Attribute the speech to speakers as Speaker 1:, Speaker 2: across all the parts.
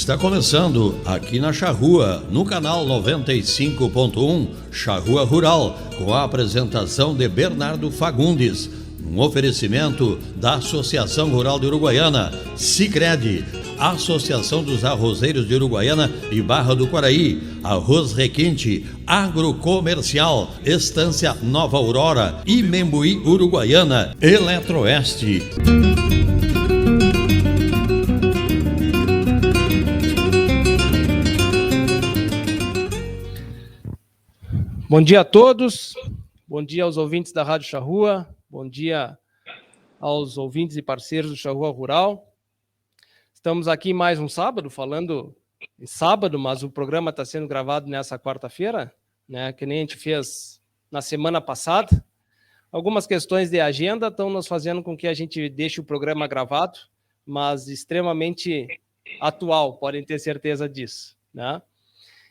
Speaker 1: Está começando aqui na Charrua, no canal 95.1, Charrua Rural, com a apresentação de Bernardo Fagundes. Um oferecimento da Associação Rural de Uruguaiana, Sicredi, Associação dos Arrozeiros de Uruguaiana e Barra do Quaraí, Arroz Requinte, Agrocomercial, Estância Nova Aurora, Imembuí Uruguaiana, Eletroeste.
Speaker 2: Bom dia a todos, bom dia aos ouvintes da Rádio Charrua, bom dia aos ouvintes e parceiros do Charrua Rural. Estamos aqui mais um sábado, falando em sábado, mas o programa está sendo gravado nessa quarta-feira, né, que nem a gente fez na semana passada. Algumas questões de agenda estão nos fazendo com que a gente deixe o programa gravado, mas extremamente atual, podem ter certeza disso, né?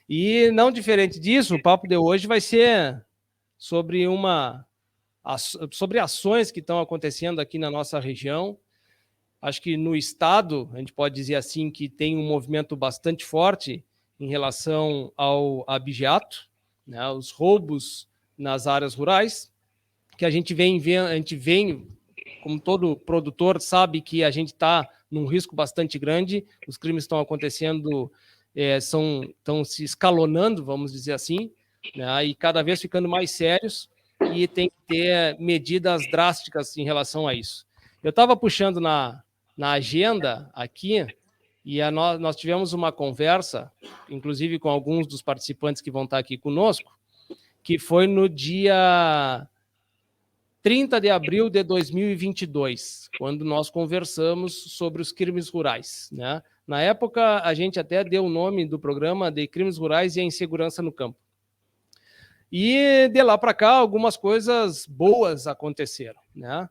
Speaker 2: E não diferente disso, o papo de hoje vai ser sobre sobre ações que estão acontecendo aqui na nossa região. Acho que no estado, a gente pode dizer assim, que tem um movimento bastante forte em relação ao abigeato, né, os roubos nas áreas rurais, que a gente vem, como todo produtor sabe que a gente está num risco bastante grande, os crimes estão acontecendo, estão se escalonando, vamos dizer assim, né, e cada vez ficando mais sérios, e tem que ter medidas drásticas em relação a isso. Eu estava puxando na agenda aqui, e nós tivemos uma conversa, inclusive com alguns dos participantes que vão estar aqui conosco, que foi no dia 30 de abril de 2022, quando nós conversamos sobre os crimes rurais, né? Na época, a gente até deu o nome do programa de Crimes Rurais e a Insegurança no Campo. E de lá para cá, algumas coisas boas aconteceram, né?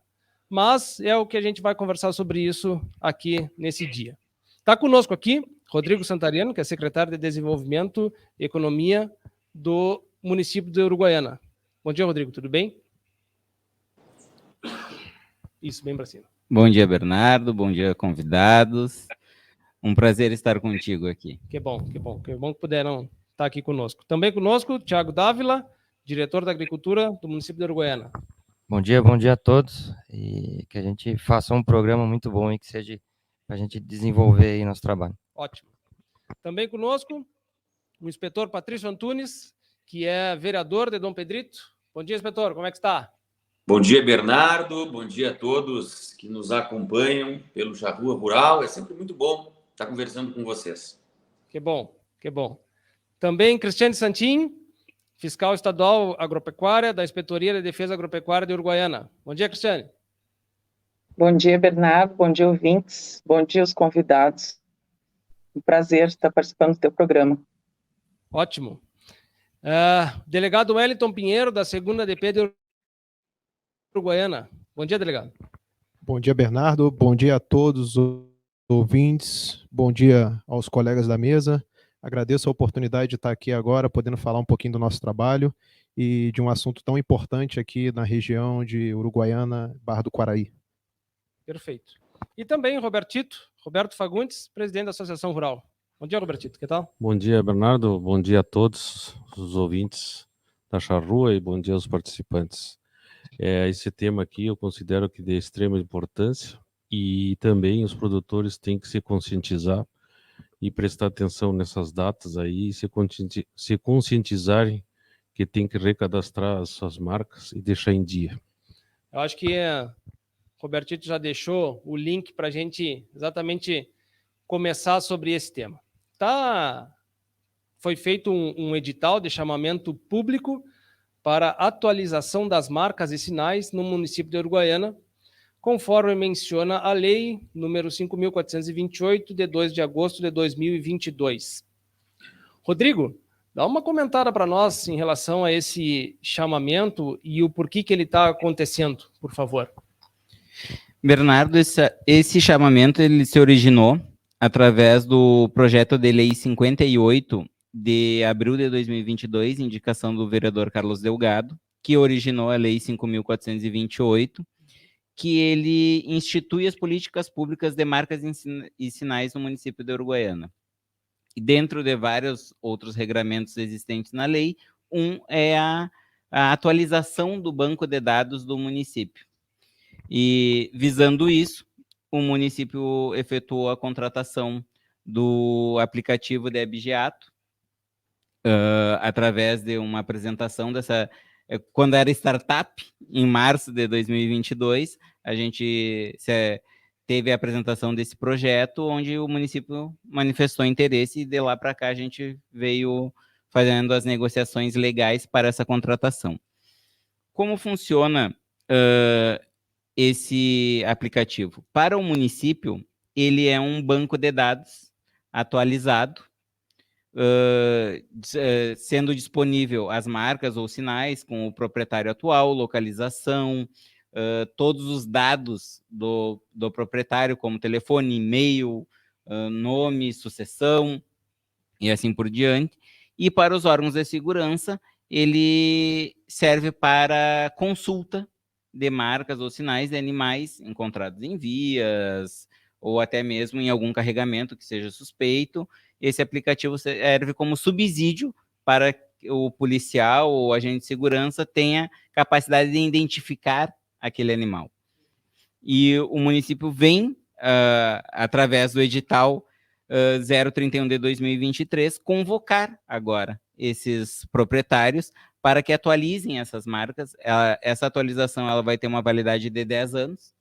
Speaker 2: Mas é o que a gente vai conversar sobre isso aqui nesse dia. Está conosco aqui Rodrigo Santariano, que é secretário de Desenvolvimento e Economia do município de Uruguaiana. Bom dia, Rodrigo, tudo bem? Isso, bem para cima.
Speaker 3: Bom dia, Bernardo, bom dia, convidados. Um prazer estar contigo aqui.
Speaker 2: Que bom que puderam estar aqui conosco. Também conosco, Thiago Dávila, diretor da Agricultura do município de Uruguaiana.
Speaker 4: Bom dia a todos, e que a gente faça um programa muito bom e que seja para a gente desenvolver aí nosso trabalho.
Speaker 2: Ótimo. Também conosco, o inspetor Patrício Antunes, que é vereador de Dom Pedrito. Bom dia, inspetor, como é que está?
Speaker 5: Bom dia, Bernardo, bom dia a todos que nos acompanham pelo Charrua Rural. É sempre muito bom estar conversando com vocês.
Speaker 2: Que bom. Também Cristiane Santin, fiscal estadual agropecuária da Inspetoria de Defesa Agropecuária de Uruguaiana. Bom dia, Cristiane.
Speaker 6: Bom dia, Bernardo. Bom dia, ouvintes. Bom dia, os convidados. Um prazer estar participando do teu programa.
Speaker 2: Ótimo. Delegado Wellington Pinheiro, da 2ª DP de Uruguaiana. Bom dia, delegado.
Speaker 7: Bom dia, Bernardo. Bom dia a todos os ouvintes. Bom dia aos colegas da mesa. Agradeço a oportunidade de estar aqui agora, podendo falar um pouquinho do nosso trabalho e de um assunto tão importante aqui na região de Uruguaiana, Barra do Quaraí.
Speaker 2: Perfeito. E também Roberto Fagundes, presidente da Associação Rural. Bom dia, Robertito, que tal?
Speaker 8: Bom dia, Bernardo. Bom dia a todos os ouvintes da Charrua e bom dia aos participantes. Esse tema aqui eu considero que de extrema importância e também os produtores têm que se conscientizar e prestar atenção nessas datas aí e se conscientizarem que tem que recadastrar as suas marcas e deixar em dia.
Speaker 2: Eu acho que Robertito já deixou o link para a gente exatamente começar sobre esse tema. Foi feito um edital de chamamento público para atualização das marcas e sinais no município de Uruguaiana, conforme menciona a lei número 5.428, de 2 de agosto de 2022. Rodrigo, dá uma comentada para nós em relação a esse chamamento e o porquê que ele está acontecendo, por favor.
Speaker 3: Bernardo, esse chamamento ele se originou através do projeto de lei 58 de abril de 2022, indicação do vereador Carlos Delgado, que originou a lei 5.428, que ele institui as políticas públicas de marcas e sinais no município de Uruguaiana. E dentro de vários outros regramentos existentes na lei, é a atualização do banco de dados do município. E, visando isso, o município efetuou a contratação do aplicativo de Abigeato, através de uma apresentação dessa... Quando era startup, em março de 2022, a gente teve a apresentação desse projeto, onde o município manifestou interesse, e de lá para cá a gente veio fazendo as negociações legais para essa contratação. Como funciona esse aplicativo? Para o município, ele é um banco de dados atualizado, sendo disponível as marcas ou sinais com o proprietário atual, localização, todos os dados do proprietário, como telefone, e-mail, nome, sucessão, e assim por diante. E para os órgãos de segurança, ele serve para consulta de marcas ou sinais de animais encontrados em vias, ou até mesmo em algum carregamento que seja suspeito. Esse aplicativo serve como subsídio para que o policial ou agente de segurança tenha capacidade de identificar aquele animal. E o município vem, através do edital 031 de 2023, convocar agora esses proprietários para que atualizem essas marcas. Essa atualização ela vai ter uma validade de 10 anos.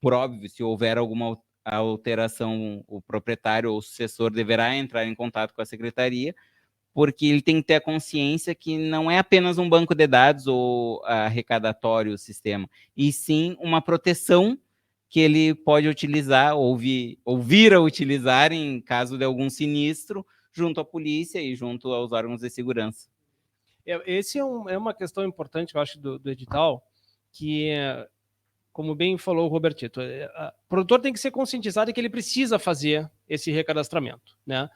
Speaker 3: Por óbvio, se houver alguma alteração, o proprietário ou o sucessor deverá entrar em contato com a secretaria, porque ele tem que ter a consciência que não é apenas um banco de dados ou arrecadatório o sistema, e sim uma proteção que ele pode utilizar ou vir a utilizar em caso de algum sinistro junto à polícia e junto aos órgãos de segurança.
Speaker 2: Esse é uma questão importante, eu acho, do edital, que como bem falou o Robertito, o produtor tem que ser conscientizado de que ele precisa fazer esse recadastramento, né?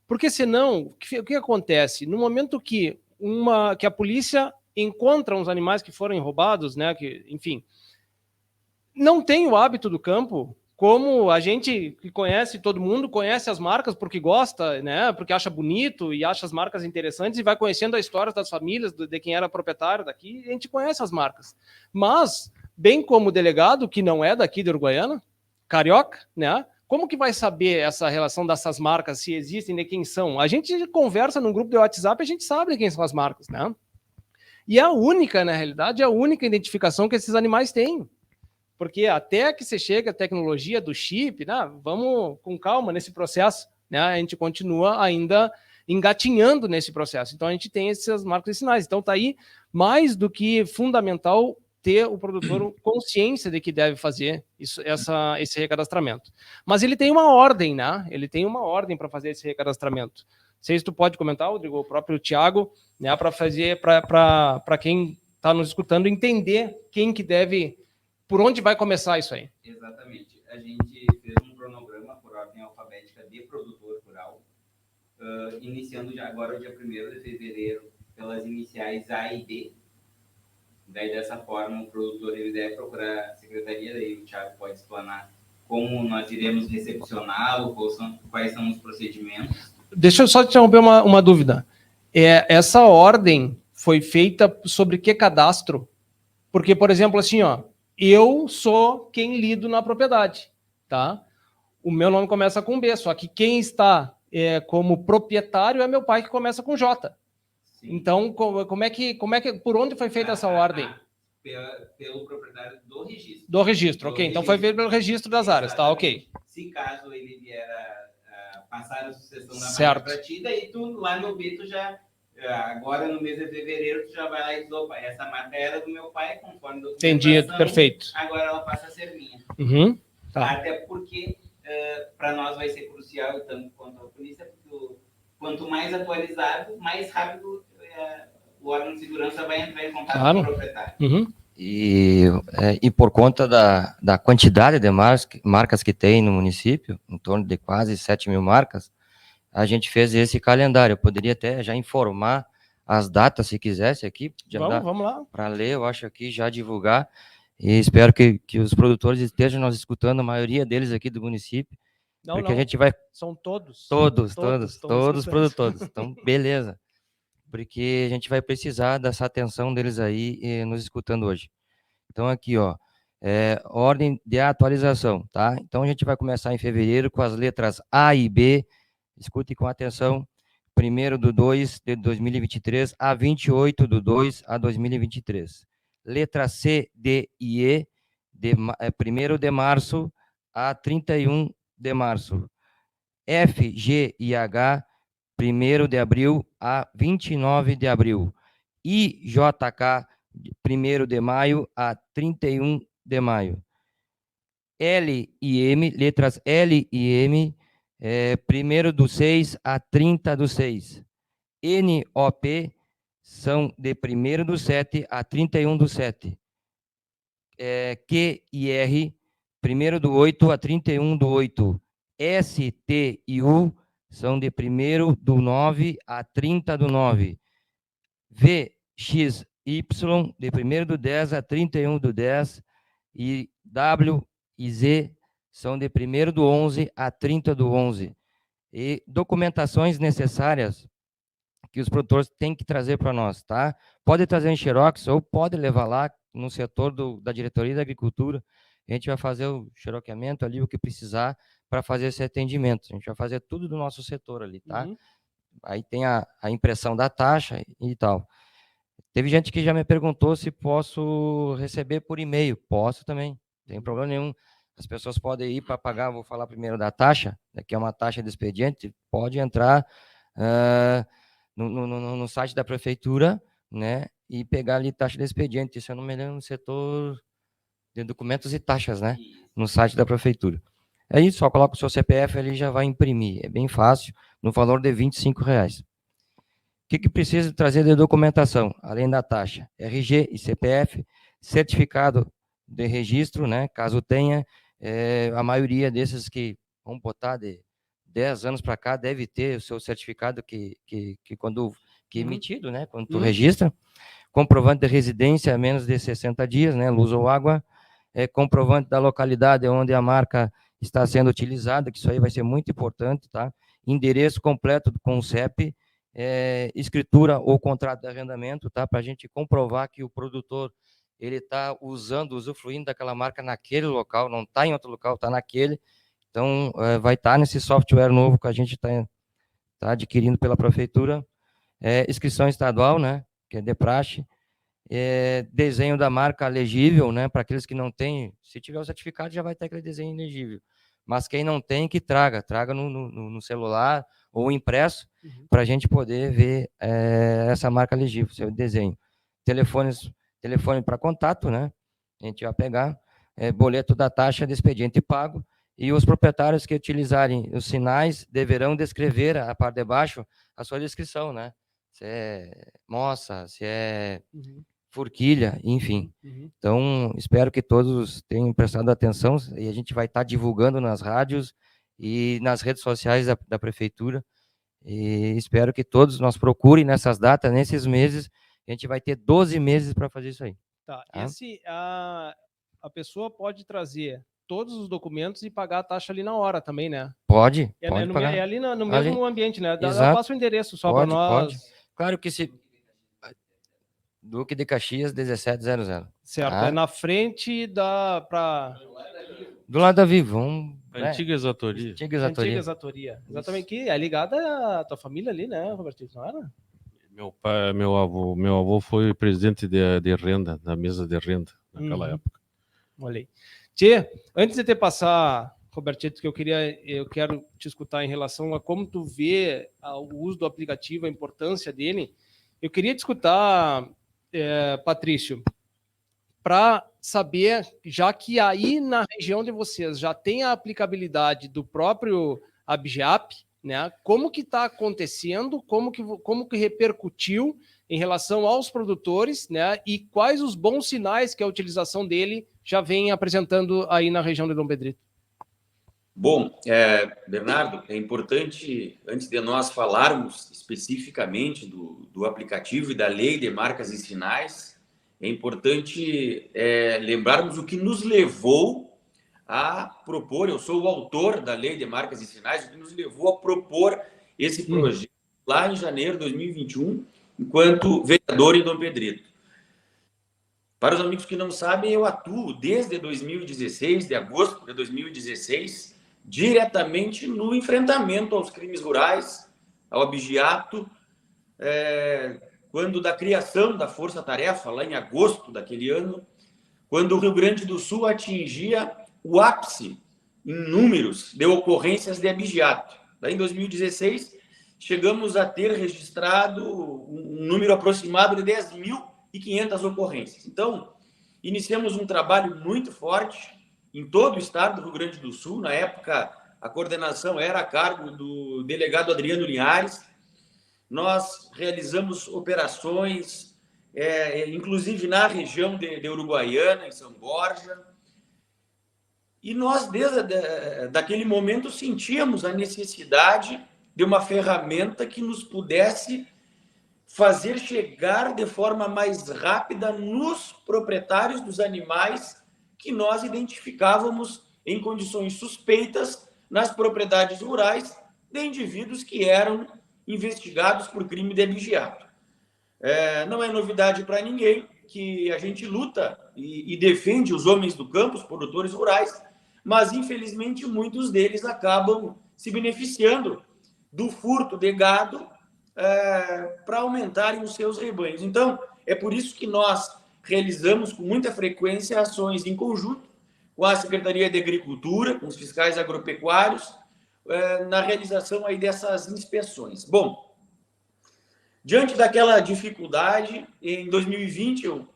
Speaker 2: Porque senão, o que acontece? No momento que a polícia encontra uns animais que foram roubados, né? Enfim, não tem o hábito do campo, como a gente que conhece, todo mundo conhece as marcas porque gosta, né? Porque acha bonito e acha as marcas interessantes e vai conhecendo a história das famílias, de quem era proprietário daqui, e a gente conhece as marcas. Mas, bem como o delegado, que não é daqui de Uruguaiana, carioca, né? Como que vai saber essa relação dessas marcas, se existem, de quem são? A gente conversa num grupo de WhatsApp e a gente sabe de quem são as marcas, né? E a única, na realidade, é a única identificação que esses animais têm. Porque até que você chega a tecnologia do chip, né, vamos com calma nesse processo, né, a gente continua ainda engatinhando nesse processo. Então, a gente tem essas marcas e sinais. Então, está aí mais do que fundamental ter o produtor consciência de que deve fazer esse recadastramento. Mas ele tem uma ordem, né? Ele tem uma ordem para fazer esse recadastramento. Não sei se tu pode comentar, Rodrigo, o próprio Thiago, né, para quem está nos escutando entender quem que deve... Por onde vai começar isso aí?
Speaker 3: Exatamente. A gente fez um cronograma por ordem alfabética de produtor rural, iniciando já agora o dia 1º de fevereiro pelas iniciais A e B. Daí, dessa forma, o produtor ele deve procurar a secretaria, daí o Thiago pode explanar como nós iremos recepcioná-lo, quais são os procedimentos.
Speaker 2: Deixa eu só te interromper uma dúvida. Essa ordem foi feita sobre que cadastro? Porque, por exemplo, assim, ó, eu sou quem lido na propriedade, tá? O meu nome começa com B, só que quem está como proprietário é meu pai, que começa com J. Sim. Então, por onde foi feita essa ordem?
Speaker 3: Pelo proprietário do registro.
Speaker 2: Do registro, ok. Então foi feito pelo registro das áreas, tá, ok.
Speaker 3: Se caso ele vier a passar a sucessão da
Speaker 2: certo.
Speaker 3: Para ti, daí tu lá no B, tu já... Agora, no mês de fevereiro, tu já vai lá e diz, opa, essa marca era do meu pai, conforme do
Speaker 2: entendido, perfeito.
Speaker 3: Agora ela passa a ser minha.
Speaker 2: Uhum, tá.
Speaker 3: Até porque, para nós vai ser crucial, tanto quanto a polícia, porque quanto mais atualizado, mais rápido o órgão de segurança vai entrar em contato com o proprietário.
Speaker 2: Uhum.
Speaker 4: E por conta da quantidade de marcas que tem no município, em torno de quase 7.000 marcas, a gente fez esse calendário. Eu poderia até já informar as datas, se quisesse, aqui.
Speaker 2: Vamos lá.
Speaker 4: Para ler, eu acho aqui, já divulgar. E espero que os produtores estejam nos escutando, a maioria deles aqui do município.
Speaker 2: Não,
Speaker 4: porque
Speaker 2: não.
Speaker 4: a gente vai...
Speaker 2: São todos.
Speaker 4: Todos
Speaker 2: os
Speaker 4: produtores. Então, beleza. Porque a gente vai precisar dessa atenção deles aí nos escutando hoje. Então, aqui, ó, ordem de atualização, tá? Então, a gente vai começar em fevereiro com as letras A e B. Escute com atenção. 1º/2 de 2023 a 28/2 a 2023. Letra C, D e E, 1º de março a 31 de março. F, G e H, 1º de abril a 29 de abril. I, J, K, 1º de maio a 31 de maio. L e M, letras L e M, 1º/6 a 30/6. N, O, P, são de 1º/7 a 31/7. Q e R, 1º/8 a 31/8. S, T e U são de 1º/9 a 30/9. V, X, Y, de 1º/10 a 31/10. E W e Z são de 1º/11 a 30/11. E documentações necessárias que os produtores têm que trazer para nós, tá? Pode trazer em xerox ou pode levar lá no setor da Diretoria da Agricultura. A gente vai fazer o xeroqueamento ali, o que precisar para fazer esse atendimento. A gente vai fazer tudo do nosso setor ali, tá?
Speaker 2: Uhum.
Speaker 4: Aí tem a impressão da taxa e tal. Teve gente que já me perguntou se posso receber por e-mail. Posso também, não tem problema nenhum. As pessoas podem ir para pagar, vou falar primeiro da taxa, que é uma taxa de expediente, pode entrar no site da prefeitura, né, e pegar ali taxa de expediente, se eu não me engano, no setor de documentos e taxas, né, no site da prefeitura. Aí só coloca o seu CPF ali e já vai imprimir, é bem fácil, no valor de R$25. O que precisa trazer de documentação, além da taxa? RG e CPF, certificado de registro, né, caso tenha, a maioria desses que vão botar de 10 anos para cá deve ter o seu certificado que emitido, né, quando tu registra, comprovante de residência a menos de 60 dias, né, luz ou água, comprovante da localidade onde a marca está sendo utilizada, que isso aí vai ser muito importante, tá? Endereço completo com o CEP, escritura ou contrato de arrendamento, tá? Para a gente comprovar que o produtor ele está usufruindo daquela marca naquele local, não está em outro local, está naquele. Então, vai estar nesse software novo que a gente está adquirindo pela prefeitura. Inscrição estadual, né, que é de praxe. Desenho da marca legível, né, para aqueles que não têm. Se tiver o certificado, já vai ter aquele desenho legível. Mas quem não tem, que traga no celular ou impresso, para a gente poder ver essa marca legível, seu desenho. Telefone para contato, né, a gente vai pegar. Boleto da taxa de expediente pago. E os proprietários que utilizarem os sinais deverão descrever a parte de baixo a sua descrição, né? Se é moça, se é forquilha, enfim. Então, espero que todos tenham prestado atenção e a gente vai estar divulgando nas rádios e nas redes sociais da prefeitura. E espero que todos nos procurem nessas datas, nesses meses. A gente vai ter 12 meses para fazer isso aí.
Speaker 2: Tá. A pessoa pode trazer todos os documentos e pagar a taxa ali na hora também, né?
Speaker 4: Pode pagar.
Speaker 2: É ali no mesmo ambiente, né?
Speaker 4: Exato.
Speaker 2: Passa o endereço só para nós.
Speaker 4: Pode. Claro que se... Duque de Caxias, 1700.
Speaker 2: Certo, é na frente da...
Speaker 4: Do lado da Vivo.
Speaker 8: Antiga exatoria.
Speaker 2: Antiga exatoria. Exatamente, que é ligada à tua família ali, né, Roberto? Não era?
Speaker 8: Meu avô foi presidente de renda, da mesa de renda, naquela época.
Speaker 2: Olha aí. Tchê, antes de te passar, Robertito, que eu quero te escutar em relação a como tu vê o uso do aplicativo, a importância dele, eu queria te escutar, Patrício, para saber, já que aí na região de vocês já tem a aplicabilidade do próprio ABGEAP, né? Como que está acontecendo, como que repercutiu em relação aos produtores, né? E quais os bons sinais que a utilização dele já vem apresentando aí na região de Dom Pedrito?
Speaker 5: Bom, Bernardo, é importante, antes de nós falarmos especificamente do aplicativo e da lei de marcas e sinais, é importante lembrarmos o que nos levou a propor, eu sou o autor da Lei de Marcas e Sinais, o que nos levou a propor esse projeto lá em janeiro de 2021, enquanto vereador em Dom Pedrito. Para os amigos que não sabem, eu atuo desde 2016, de agosto de 2016, diretamente no enfrentamento aos crimes rurais, ao abigeato, quando da criação da Força Tarefa, lá em agosto daquele ano, quando o Rio Grande do Sul atingia o ápice em números de ocorrências de abigeato. Daí, em 2016, chegamos a ter registrado um número aproximado de 10.500 ocorrências. Então, iniciamos um trabalho muito forte em todo o estado do Rio Grande do Sul. Na época, a coordenação era a cargo do delegado Adriano Linhares. Nós realizamos operações, inclusive na região de Uruguaiana, em São Borja. E nós, desde daquele momento, sentíamos a necessidade de uma ferramenta que nos pudesse fazer chegar de forma mais rápida nos proprietários dos animais que nós identificávamos em condições suspeitas nas propriedades rurais de indivíduos que eram investigados por crime de abigeato. Não é novidade para ninguém que a gente luta e defende os homens do campo, os produtores rurais, mas, infelizmente, muitos deles acabam se beneficiando do furto de gado para aumentarem os seus rebanhos. Então, é por isso que nós realizamos com muita frequência ações em conjunto com a Secretaria de Agricultura, com os fiscais agropecuários, na realização aí dessas inspeções. Bom, diante daquela dificuldade, em 2020 eu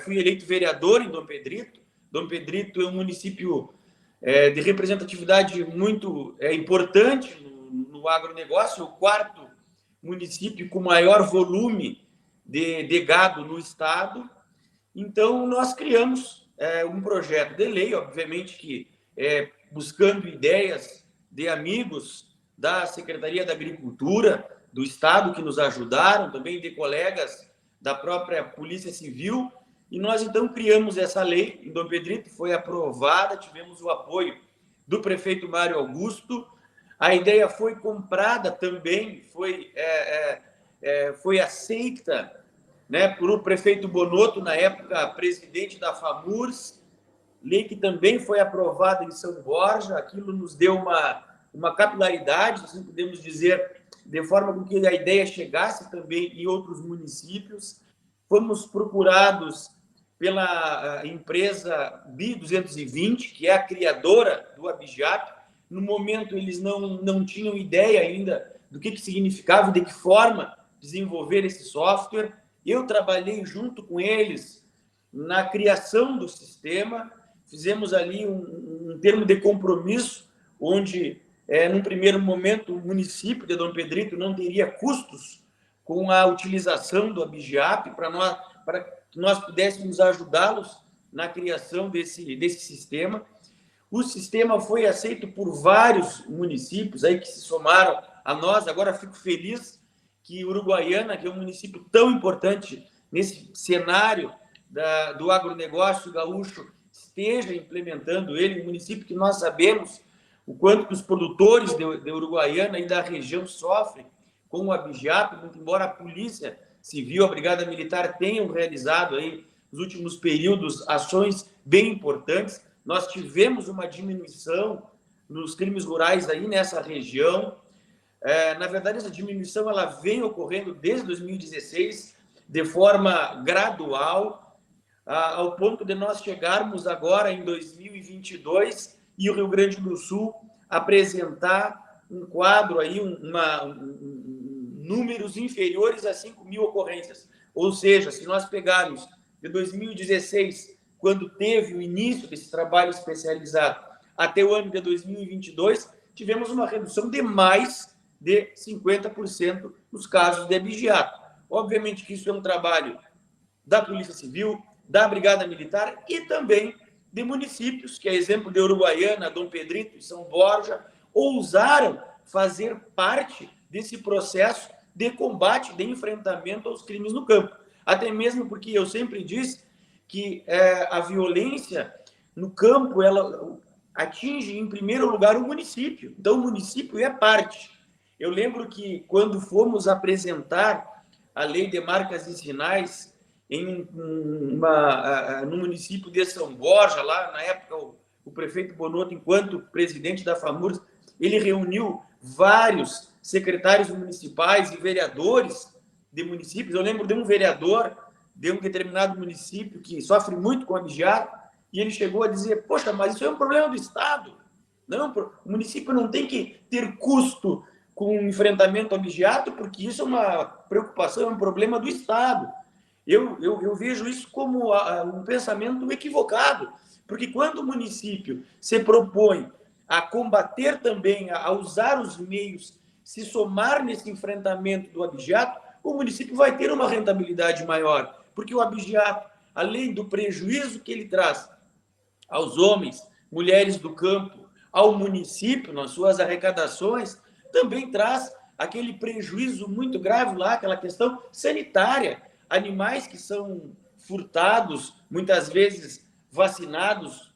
Speaker 5: fui eleito vereador em Dom Pedrito. Dom Pedrito é um município de representatividade muito importante no agronegócio, o quarto município com maior volume de gado no estado. Então, nós criamos um projeto de lei, obviamente que buscando ideias de amigos da Secretaria da Agricultura do estado que nos ajudaram, também de colegas da própria Polícia Civil, e nós então criamos essa lei em Dom Pedrito, foi aprovada, tivemos o apoio do prefeito Mário Augusto, a ideia foi comprada também, foi aceita, né, por o prefeito Bonotto, na época presidente da FAMURS, lei que também foi aprovada em São Borja. Aquilo nos deu uma capilaridade, assim podemos dizer, de forma com que a ideia chegasse também em outros municípios. Fomos procurados pela empresa BI-220, que é a criadora do abigeato. No momento, eles não tinham ideia ainda do que significava, de que forma desenvolver esse software. Eu trabalhei junto com eles na criação do sistema, fizemos ali um termo de compromisso, onde, num primeiro momento, o município de Dom Pedrito não teria custos com a utilização do abigeato, para que nós pudéssemos ajudá-los na criação desse sistema. O sistema foi aceito por vários municípios aí que se somaram a nós. Agora fico feliz que Uruguaiana, que é um município tão importante nesse cenário do agronegócio gaúcho, esteja implementando ele, um município que nós sabemos o quanto que os produtores de Uruguaiana e da região sofrem com o abigeato, muito embora a Polícia Civil, a Brigada Militar tenham realizado aí nos últimos períodos ações bem importantes. Nós tivemos uma diminuição nos crimes rurais aí nessa região. Na verdade, essa diminuição ela vem ocorrendo desde 2016 de forma gradual, ao ponto de nós chegarmos agora em 2022 e o Rio Grande do Sul apresentar um quadro aí, números inferiores a 5.000 ocorrências. Ou seja, se nós pegarmos de 2016, quando teve o início desse trabalho especializado, até o ano de 2022, tivemos uma redução de mais de 50% nos casos de abigeato. Obviamente que isso é um trabalho da Polícia Civil, da Brigada Militar e também de municípios, que é exemplo de Uruguaiana, Dom Pedrito e São Borja, ousaram fazer parte desse processo de combate, de enfrentamento aos crimes no campo. Até mesmo porque eu sempre disse que a violência no campo, ela atinge, em primeiro lugar, o município. Então, o município é parte. Eu lembro que, quando fomos apresentar a Lei de Marcas e Sinais no município de São Borja, lá na época, o prefeito Bonotto, enquanto presidente da FAMURS, ele reuniu vários secretários municipais e vereadores de municípios. Eu lembro de um vereador de um determinado município que sofre muito com abigeato, e ele chegou a dizer, poxa, mas isso é um problema do Estado. Não, o município não tem que ter custo com o enfrentamento ao abigeato, porque isso é uma preocupação, é um problema do Estado. Eu vejo isso como um pensamento equivocado, porque quando o município se propõe a combater também, a usar os meios, se somar nesse enfrentamento do abigeato, o município vai ter uma rentabilidade maior, porque o abigeato, além do prejuízo que ele traz aos homens, mulheres do campo, ao município, nas suas arrecadações, também traz aquele prejuízo muito grave lá, aquela questão sanitária. Animais que são furtados, muitas vezes vacinados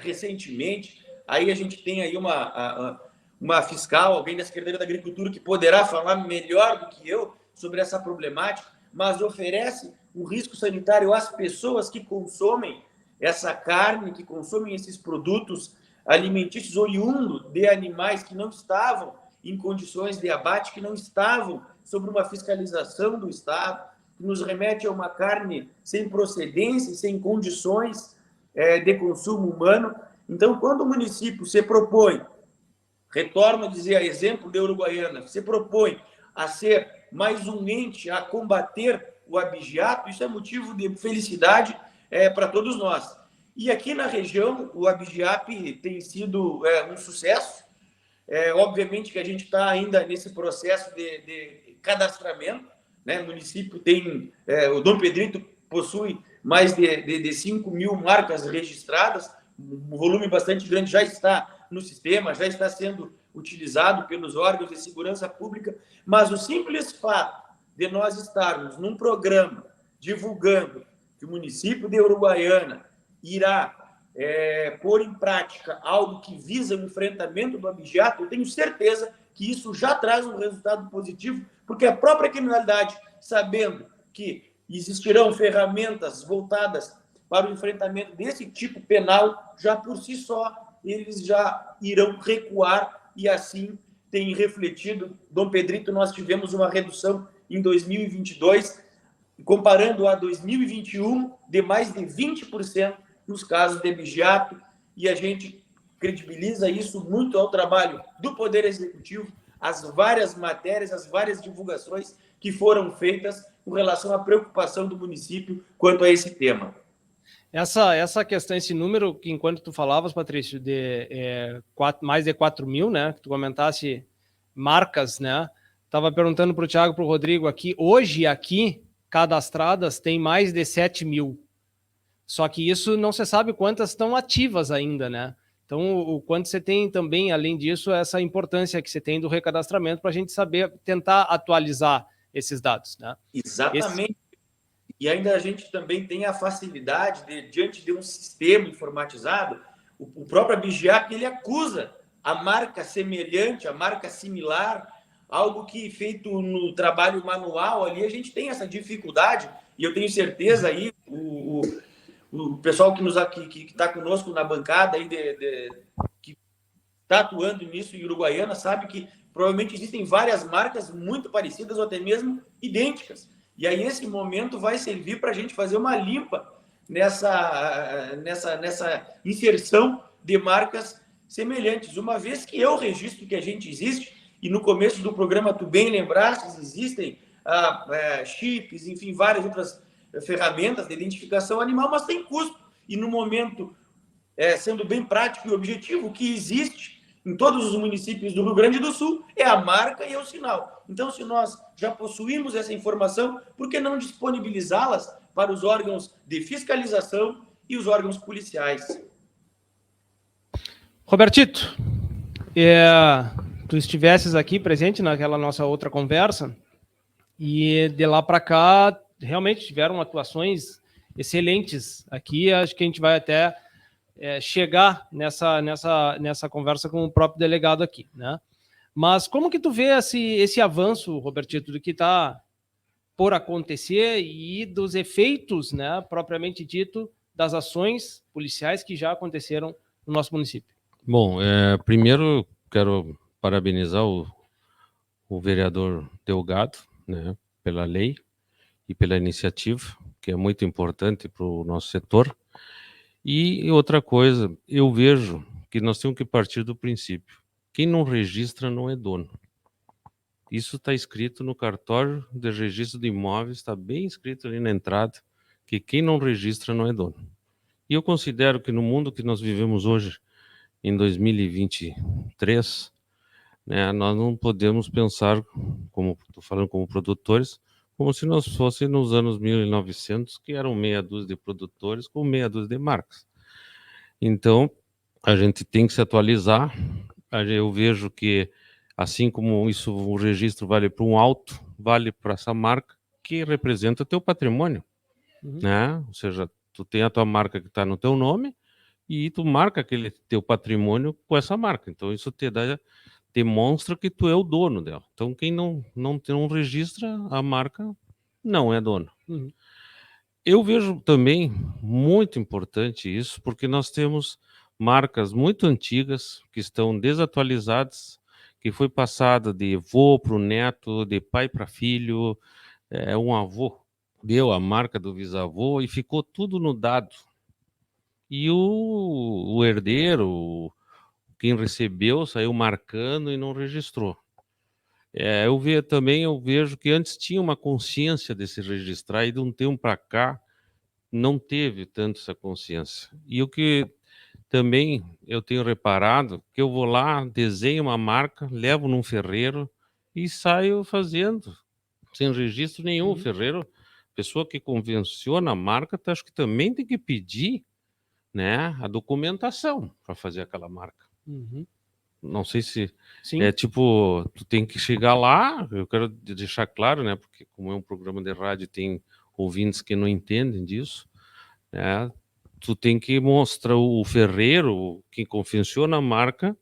Speaker 5: recentemente. Aí a gente tem aí uma fiscal, alguém da Secretaria da Agricultura, que poderá falar melhor do que eu sobre essa problemática, mas oferece um risco sanitário às pessoas que consomem essa carne, que consomem esses produtos alimentícios oriundos de animais que não estavam em condições de abate, que não estavam sob uma fiscalização do Estado, que nos remete a uma carne sem procedência, sem condições de consumo humano. Então, quando o município se propõe, retorno a dizer, a exemplo de Uruguaiana, se propõe a ser mais um ente a combater o abigeato, isso é motivo de felicidade para todos nós. E aqui na região, o abigeato tem sido um sucesso. Obviamente que a gente está ainda nesse processo de cadastramento, né? O município tem, o Dom Pedrito possui mais de 5 mil marcas registradas, um volume bastante grande já está no sistema, já está sendo utilizado pelos órgãos de segurança pública, mas o simples fato de nós estarmos num programa divulgando que o município de Uruguaiana irá pôr em prática algo que visa o enfrentamento do abigeato, eu tenho certeza que isso já traz um resultado positivo, porque a própria criminalidade, sabendo que existirão ferramentas voltadas para o enfrentamento desse tipo penal, já por si só, eles já irão recuar, e assim tem refletido. Dom Pedrito, nós tivemos uma redução em 2022, comparando a 2021, de mais de 20% nos casos de abigeato, e a gente credibiliza isso muito ao trabalho do Poder Executivo, as várias matérias, as várias divulgações que foram feitas com relação à preocupação do município quanto a esse tema.
Speaker 2: Essa questão, esse número que enquanto tu falavas, Patrício, de mais de 4 mil, né, que tu comentasse marcas, né, estava perguntando para o Thiago, para o Rodrigo aqui, hoje aqui, cadastradas, tem mais de 7 mil. Só que isso não se sabe quantas estão ativas ainda, né? Então, o quanto você tem também, além disso, essa importância que você tem do recadastramento para a gente saber, tentar atualizar esses dados, né?
Speaker 5: Exatamente. E ainda a gente também tem a facilidade de, diante de um sistema informatizado, o próprio abigeato, ele acusa a marca semelhante, a marca similar, algo que feito no trabalho manual ali, a gente tem essa dificuldade, e eu tenho certeza aí, o pessoal que está conosco na bancada aí que está atuando nisso em Uruguaiana sabe que provavelmente existem várias marcas muito parecidas ou até mesmo idênticas. E aí esse momento vai servir para a gente fazer uma limpa nessa inserção de marcas semelhantes. Uma vez que eu registro que a gente existe, e no começo do programa tu bem lembraste, existem chips, enfim, várias outras ferramentas de identificação animal, mas tem custo. E no momento, sendo bem prático e objetivo, o que existe em todos os municípios do Rio Grande do Sul é a marca e é o sinal. Então, se nós já possuímos essa informação, por que não disponibilizá-las para os órgãos de fiscalização e os órgãos policiais?
Speaker 2: Robertito, tu estivesses aqui presente naquela nossa outra conversa, e de lá para cá realmente tiveram atuações excelentes aqui. Acho que a gente vai até chegar nessa conversa com o próprio delegado aqui, né? Mas como que tu vê esse avanço, Robertito, do que está por acontecer e dos efeitos, né, propriamente dito, das ações policiais que já aconteceram no nosso município?
Speaker 8: Bom, primeiro quero parabenizar o vereador Delgado, né, pela lei e pela iniciativa, que é muito importante para o nosso setor. E outra coisa, eu vejo que nós temos que partir do princípio: quem não registra não é dono. Isso está escrito no cartório de registro de imóveis, está bem escrito ali na entrada, que quem não registra não é dono. E eu considero que no mundo que nós vivemos hoje, em 2023, né, nós não podemos pensar, como estou falando como produtores, como se nós fossemos nos anos 1900, que eram meia dúzia de produtores com meia dúzia de marcas. Então, a gente tem que se atualizar. Eu vejo que, assim como isso, o registro vale para um auto, vale para essa marca que representa teu patrimônio, né? Ou seja, tu tem a tua marca que está no teu nome e tu marca aquele teu patrimônio com essa marca. Então, isso demonstra que tu é o dono dela. Então, quem não registra a marca não é dono. Eu vejo também muito importante isso, porque nós temos marcas muito antigas que estão desatualizadas, que foi passada de avô para o neto, de pai para filho, um avô deu a marca do bisavô e ficou tudo no dado. E o herdeiro, quem recebeu, saiu marcando e não registrou. Eu vejo que antes tinha uma consciência de se registrar e de um tempo para cá não teve tanto essa consciência. E o que também eu tenho reparado, que eu vou lá, desenho uma marca, levo num ferreiro e saio fazendo, sem registro nenhum. O ferreiro, pessoa que convenciona a marca, acho que também tem que pedir, né, a documentação para fazer aquela marca. Não sei se
Speaker 2: Sim.
Speaker 8: tipo, tu tem que chegar lá, eu quero deixar claro, né, porque como é um programa de rádio, tem ouvintes que não entendem disso, né, tu tem que mostrar o ferreiro, quem confecciona a marca,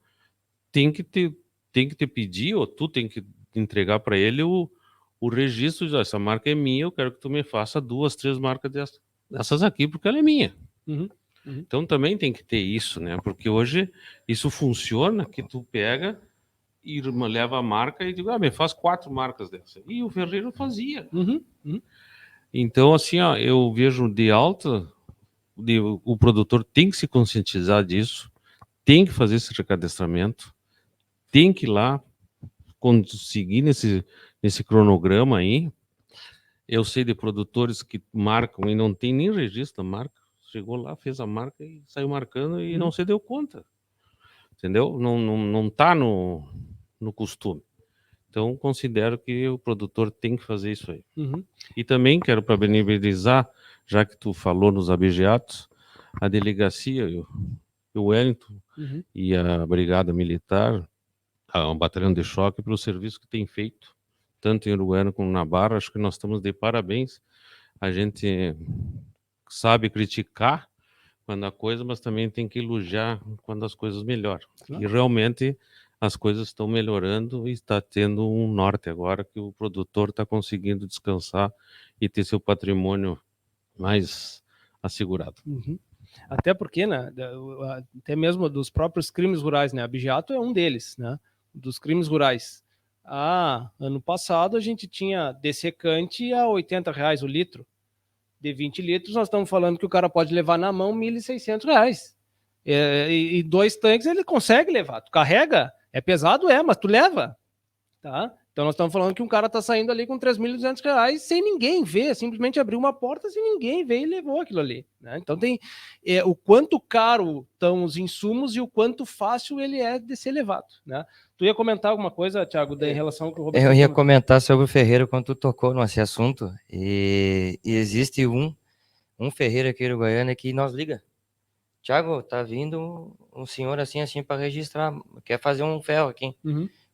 Speaker 8: tem que te pedir, ou tu tem que entregar para ele o registro de, essa marca é minha, eu quero que tu me faça 2, 3 marcas dessas aqui, porque ela é minha. Então também tem que ter isso, né? Porque hoje isso funciona, que tu pega e leva a marca e diz, me faz 4 marcas dessa. E o ferreiro fazia. Então, assim, ó, eu vejo de alta, o produtor tem que se conscientizar disso, tem que fazer esse recadastramento, tem que ir lá conseguir nesse cronograma aí. Eu sei de produtores que marcam e não tem nem registro da marca. Chegou lá, fez a marca e saiu marcando e não se deu conta. Entendeu? Não está no costume. Então, considero que o produtor tem que fazer isso aí. E também quero parabenizar, já que tu falou nos abigeatos, a delegacia, o Wellington e a Brigada Militar, o Batalhão de Choque, pelo serviço que tem feito, tanto em Uruguaiana como na Barra. Acho que nós estamos de parabéns. A gente sabe criticar quando a coisa, mas também tem que elogiar quando as coisas melhoram. Claro. E realmente as coisas estão melhorando e está tendo um norte agora, que o produtor está conseguindo descansar e ter seu patrimônio mais assegurado.
Speaker 2: Até porque, né, até mesmo dos próprios crimes rurais, né, abigeato é um deles, né, dos crimes rurais. Ano passado a gente tinha dessecante a R$80 o litro. De 20 litros, nós estamos falando que o cara pode levar na mão R$1.600. E 2 tanques ele consegue levar. Tu carrega, é pesado, mas tu leva. Tá? Então nós estamos falando que um cara está saindo ali com R$3.200 sem ninguém ver, simplesmente abriu uma porta sem ninguém ver e levou aquilo ali. Né? Então tem o quanto caro estão os insumos e o quanto fácil ele é de ser levado. Né? Tu ia comentar alguma coisa, Thiago, em relação ao que o Roberto...
Speaker 4: Eu ia comentar sobre o ferreiro quando tu tocou nesse assunto. E existe um ferreiro aqui no Goiânia que nós liga. Thiago, tá vindo um senhor assim para registrar, quer fazer um ferro aqui.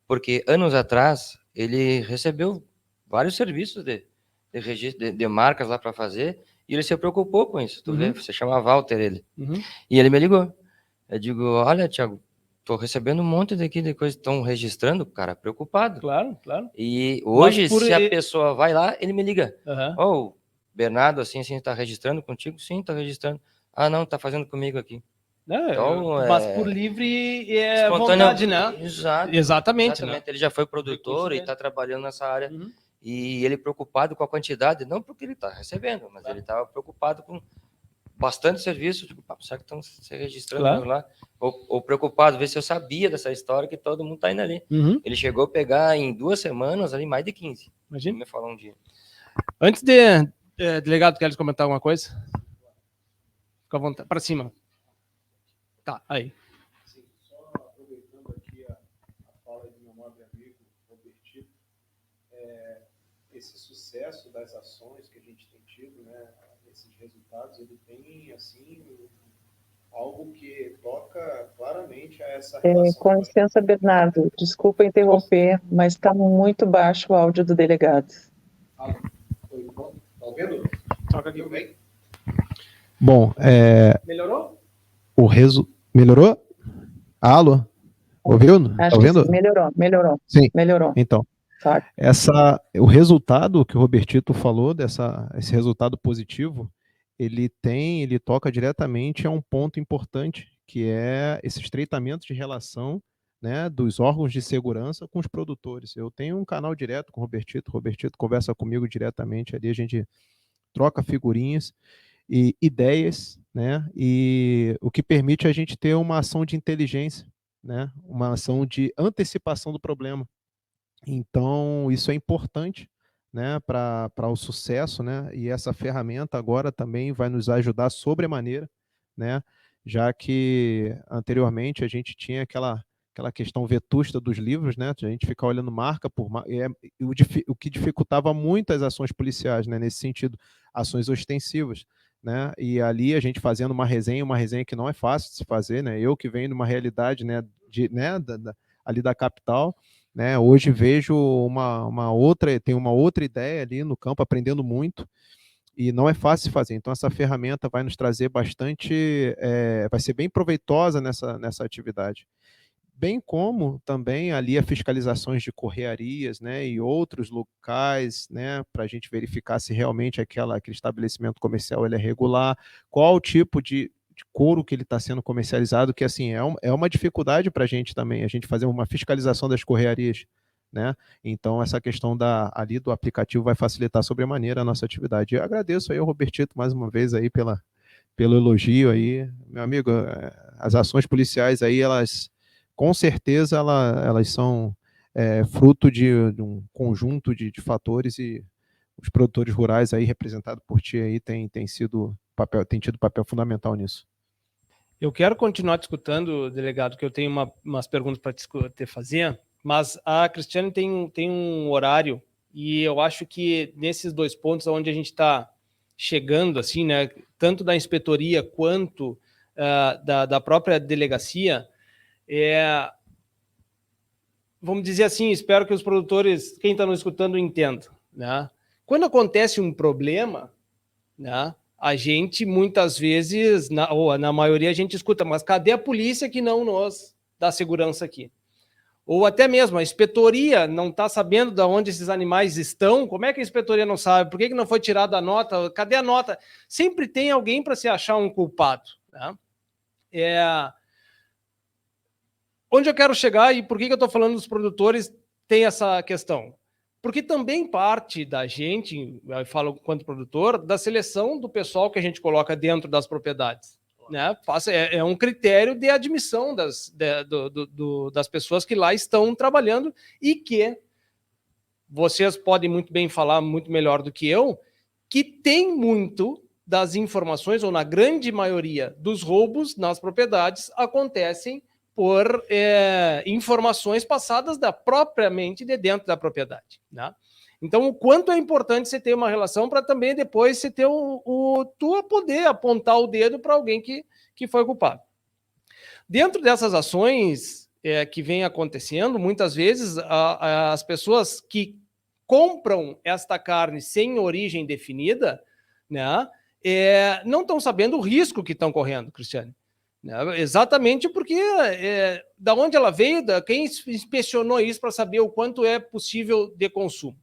Speaker 4: Porque anos atrás ele recebeu vários serviços de registro de marcas lá para fazer E ele se preocupou com isso, tu
Speaker 2: Uhum.
Speaker 4: vê, você chama Walter ele.
Speaker 2: Uhum.
Speaker 4: E ele me ligou. Eu digo, olha, Thiago, tô recebendo um monte daqui de coisa, estão registrando, cara, preocupado.
Speaker 2: Claro, claro.
Speaker 4: E hoje,
Speaker 2: por-
Speaker 4: se a pessoa vai lá, ele me liga.
Speaker 2: Aham.
Speaker 4: Ô, Bernardo, assim, tá registrando contigo? Sim, tá registrando. Ah, não, tá fazendo comigo aqui.
Speaker 2: Né,
Speaker 4: Então,
Speaker 2: mas por livre
Speaker 4: espontâneo.
Speaker 2: vontade, né?
Speaker 4: Exato.
Speaker 2: Exatamente, né?
Speaker 4: Ele já foi produtor e
Speaker 2: Reconhecimento.
Speaker 4: está trabalhando nessa área.
Speaker 2: Uhum.
Speaker 4: E ele preocupado com a quantidade, não porque ele está recebendo, mas ele estava preocupado com bastante serviço. Tipo, será que estão se registrando lá? Ou preocupado, ver se eu sabia dessa história que todo mundo está indo ali.
Speaker 2: Uhum.
Speaker 4: Ele chegou a pegar em 2 semanas ali mais de 15.
Speaker 2: Imagina.
Speaker 4: Ele me falou um dia.
Speaker 2: Antes de delegado, queres comentar alguma coisa? Fica à vontade. Para cima. Tá, aí.
Speaker 7: Sim, só aproveitando aqui a fala do meu nobre amigo Robertito, esse sucesso das ações que a gente tem tido, né, esses resultados, ele tem, assim, algo que toca claramente a essa relação.
Speaker 6: Com licença, Bernardo, desculpa interromper, mas está muito baixo o áudio do delegado.
Speaker 7: Tá ouvindo?
Speaker 2: Toca aqui.
Speaker 7: Bem? Bom,
Speaker 2: Melhorou?
Speaker 7: melhorou? Alô? Ouviu? Tá
Speaker 6: Acho
Speaker 7: ouvindo?
Speaker 6: que sim, melhorou.
Speaker 7: Sim.
Speaker 6: Melhorou.
Speaker 7: Então,
Speaker 6: Tá.
Speaker 7: o resultado que o Robertito falou, esse resultado positivo, ele toca diretamente a um ponto importante, que é esse estreitamento de relação, né, dos órgãos de segurança com os produtores. Eu tenho um canal direto com o Robertito conversa comigo diretamente ali, a gente troca figurinhas e ideias, né, e o que permite a gente ter uma ação de inteligência, né, uma ação de antecipação do problema. Então, isso é importante, né, para o sucesso, né, e essa ferramenta agora também vai nos ajudar sobremaneira, né, já que anteriormente a gente tinha aquela questão vetusta dos livros, né, a gente ficar olhando marca por marca, o que dificultava muito as ações policiais, né, nesse sentido, ações ostensivas, né, e ali a gente fazendo uma resenha que não é fácil de se fazer, né, eu que venho de uma realidade, né, ali da capital, né, hoje vejo uma outra ideia ali no campo, aprendendo muito, e não é fácil de fazer. Então, essa ferramenta vai nos trazer bastante, vai ser bem proveitosa nessa atividade. Bem como também ali a fiscalizações de correarias, né, e outros locais, né, para a gente verificar se realmente aquele estabelecimento comercial ele é regular, qual o tipo de couro que ele está sendo comercializado, que assim é uma dificuldade para a gente também, a gente fazer uma fiscalização das correarias, né? Então essa questão ali do aplicativo vai facilitar sobremaneira a nossa atividade. Eu agradeço aí ao Robertito mais uma vez aí pelo elogio aí, meu amigo, as ações policiais aí, elas com certeza elas são fruto de um conjunto de fatores, e os produtores rurais aí representados por ti aí tem tido papel fundamental nisso.
Speaker 2: Eu quero continuar discutindo, delegado, que eu tenho umas perguntas para te fazer, mas a Cristiane tem um horário, e eu acho que nesses 2 pontos onde a gente está chegando, assim, né, tanto da inspetoria quanto da própria delegacia, vamos dizer assim, espero que os produtores, quem está nos escutando, entenda, né? Quando acontece um problema, né, a gente muitas vezes, ou na maioria a gente escuta, mas cadê a polícia que não nos dá segurança aqui? Ou até mesmo a inspetoria não está sabendo de onde esses animais estão, como é que a inspetoria não sabe? Por que não foi tirada a nota? Cadê a nota? Sempre tem alguém para se achar um culpado, né? Onde eu quero chegar e por que eu estou falando dos produtores tem essa questão? Porque também parte da gente, eu falo quanto produtor, da seleção do pessoal que a gente coloca dentro das propriedades, né? É um critério de admissão das pessoas que lá estão trabalhando, e que vocês podem muito bem falar muito melhor do que eu, que tem muito das informações, ou na grande maioria dos roubos nas propriedades, acontecem por informações passadas propriamente de dentro da propriedade, né? Então, o quanto é importante você ter uma relação para também depois você ter tu poder apontar o dedo para alguém que foi culpado. Dentro dessas ações que vem acontecendo, muitas vezes as pessoas que compram esta carne sem origem definida, né, não estão sabendo o risco que estão correndo, Cristiane. Né? Exatamente porque da onde ela veio, quem inspecionou isso para saber o quanto é possível de consumo,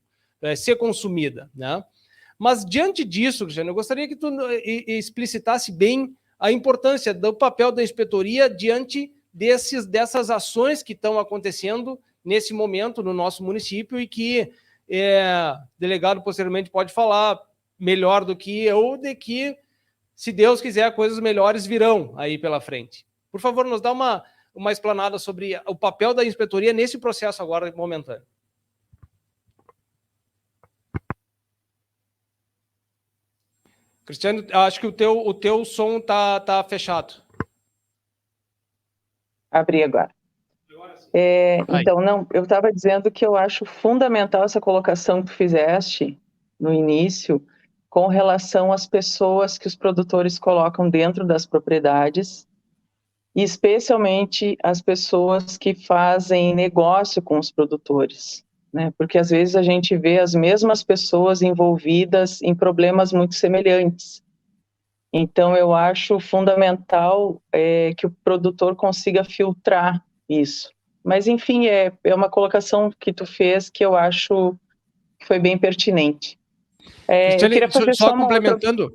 Speaker 2: ser consumida. Né? Mas diante disso, Cristiane, eu gostaria que tu explicitasse bem a importância do papel da inspetoria diante dessas ações que estão acontecendo nesse momento no nosso município e que o delegado posteriormente pode falar melhor do que eu, de que, se Deus quiser, coisas melhores virão aí pela frente. Por favor, nos dá uma explanada sobre o papel da inspetoria nesse processo agora momentâneo. Cristiano, acho que o teu som tá fechado.
Speaker 6: Abri agora. Então, não, eu estava dizendo que eu acho fundamental essa colocação que tu fizeste no início, com relação às pessoas que os produtores colocam dentro das propriedades, e especialmente as pessoas que fazem negócio com os produtores, né? Porque às vezes a gente vê as mesmas pessoas envolvidas em problemas muito semelhantes. Então, eu acho fundamental que o produtor consiga filtrar isso. Mas, enfim, é uma colocação que tu fez que eu acho que foi bem pertinente.
Speaker 2: Cristiane,
Speaker 6: eu queria fazer
Speaker 2: só complementando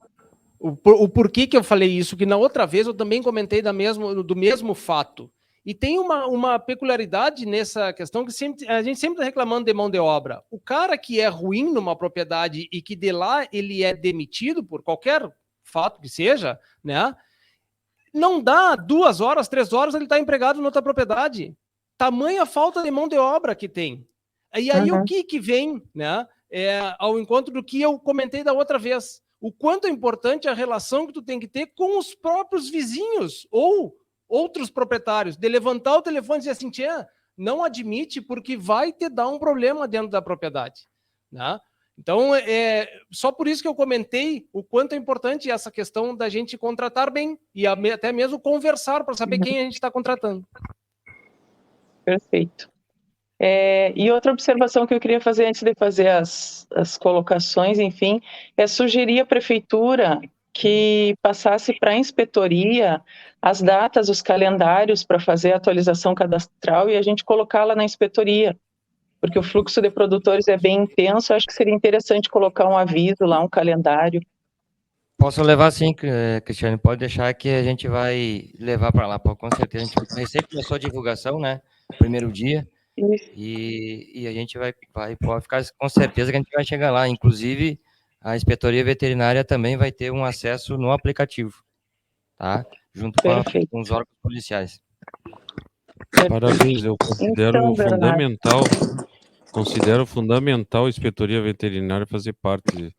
Speaker 2: o porquê que eu falei isso, que na outra vez eu também comentei do mesmo fato. E tem uma peculiaridade nessa questão que a gente sempre está reclamando de mão de obra. O cara que é ruim numa propriedade e que de lá ele é demitido por qualquer fato que seja, né? Não dá 2 horas, 3 horas, ele está empregado em outra propriedade. Tamanha falta de mão de obra que tem. E aí o que vem, né? Ao encontro do que eu comentei da outra vez. O quanto é importante a relação que tu tem que ter com os próprios vizinhos ou outros proprietários, de levantar o telefone e dizer assim, tia, não admite porque vai te dar um problema dentro da propriedade, né? Então, só por isso que eu comentei o quanto é importante essa questão da gente contratar bem e até mesmo conversar para saber quem a gente está contratando.
Speaker 6: Perfeito. E outra observação que eu queria fazer antes de fazer as colocações, enfim, é sugerir à prefeitura que passasse para a inspetoria as datas, os calendários para fazer a atualização cadastral e a gente colocá-la na inspetoria, porque o fluxo de produtores é bem intenso. Eu acho que seria interessante colocar um aviso lá, um calendário.
Speaker 4: Posso levar sim, Cristiane, pode deixar que a gente vai levar para lá, com certeza. A gente recém começou a divulgação, né, primeiro dia, e a gente pode ficar com certeza que a gente vai chegar lá. Inclusive, a inspetoria veterinária também vai ter um acesso no aplicativo, tá? Junto com os órgãos policiais.
Speaker 8: Parabéns, eu considero
Speaker 6: Então,
Speaker 8: fundamental a inspetoria veterinária fazer parte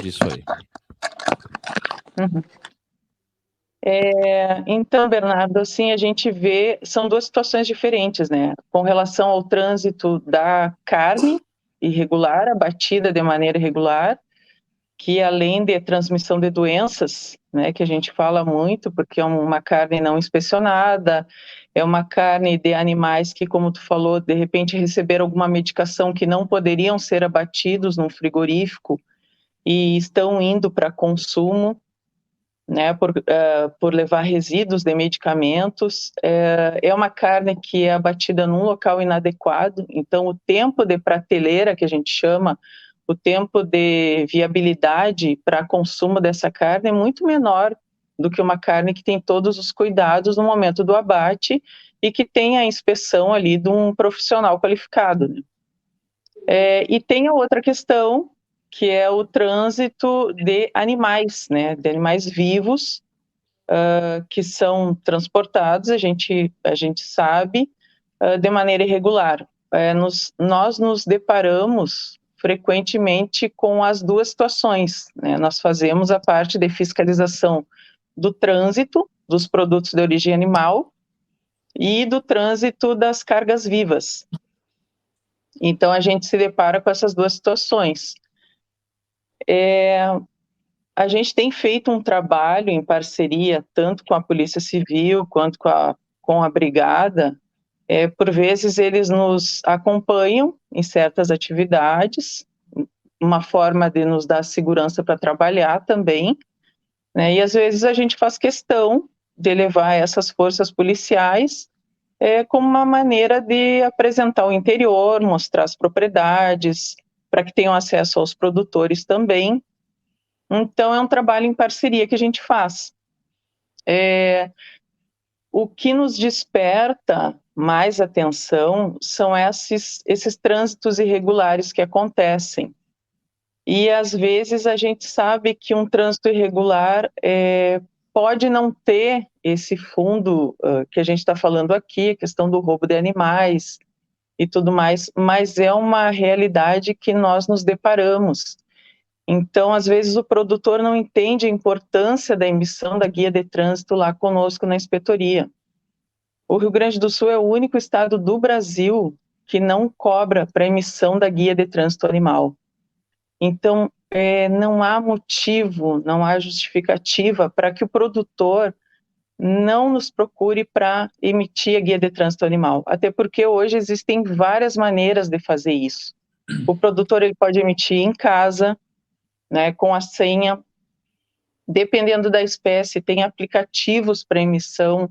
Speaker 8: disso aí.
Speaker 6: Então, Bernardo, assim, a gente vê, são 2 situações diferentes, né? Com relação ao trânsito da carne irregular, abatida de maneira irregular, que além de transmissão de doenças, né, que a gente fala muito, porque é uma carne não inspecionada, é uma carne de animais que, como tu falou, de repente receberam alguma medicação que não poderiam ser abatidos num frigorífico e estão indo para consumo, né, por levar resíduos de medicamentos. É uma carne que é abatida num local inadequado, então o tempo de prateleira, que a gente chama, o tempo de viabilidade para consumo dessa carne é muito menor do que uma carne que tem todos os cuidados no momento do abate e que tem a inspeção ali de um profissional qualificado, né? E tem a outra questão, que é o trânsito de animais, né, de animais vivos, que são transportados, a gente sabe, de maneira irregular. Nós nos deparamos frequentemente com as 2 situações, né? Nós fazemos a parte de fiscalização do trânsito dos produtos de origem animal e do trânsito das cargas vivas. Então, a gente se depara com essas 2 situações. A gente tem feito um trabalho em parceria, tanto com a Polícia Civil quanto com a Brigada. Por vezes, eles nos acompanham em certas atividades, uma forma de nos dar segurança para trabalhar também, né? E às vezes a gente faz questão de levar essas forças policiais como uma maneira de apresentar o interior, mostrar as propriedades, para que tenham acesso aos produtores também. Então, é um trabalho em parceria que a gente faz. O que nos desperta mais atenção são esses trânsitos irregulares que acontecem. E, às vezes, a gente sabe que um trânsito irregular pode não ter esse fundo que a gente está falando aqui, a questão do roubo de animais e tudo mais, mas é uma realidade que nós nos deparamos. Então, às vezes, o produtor não entende a importância da emissão da guia de trânsito lá conosco na inspetoria. O Rio Grande do Sul é o único estado do Brasil que não cobra para emissão da guia de trânsito animal. Então, não há motivo, não há justificativa para que o produtor não nos procure para emitir a guia de trânsito animal. Até porque hoje existem várias maneiras de fazer isso. O produtor ele pode emitir em casa, né, com a senha. Dependendo da espécie, tem aplicativos para emissão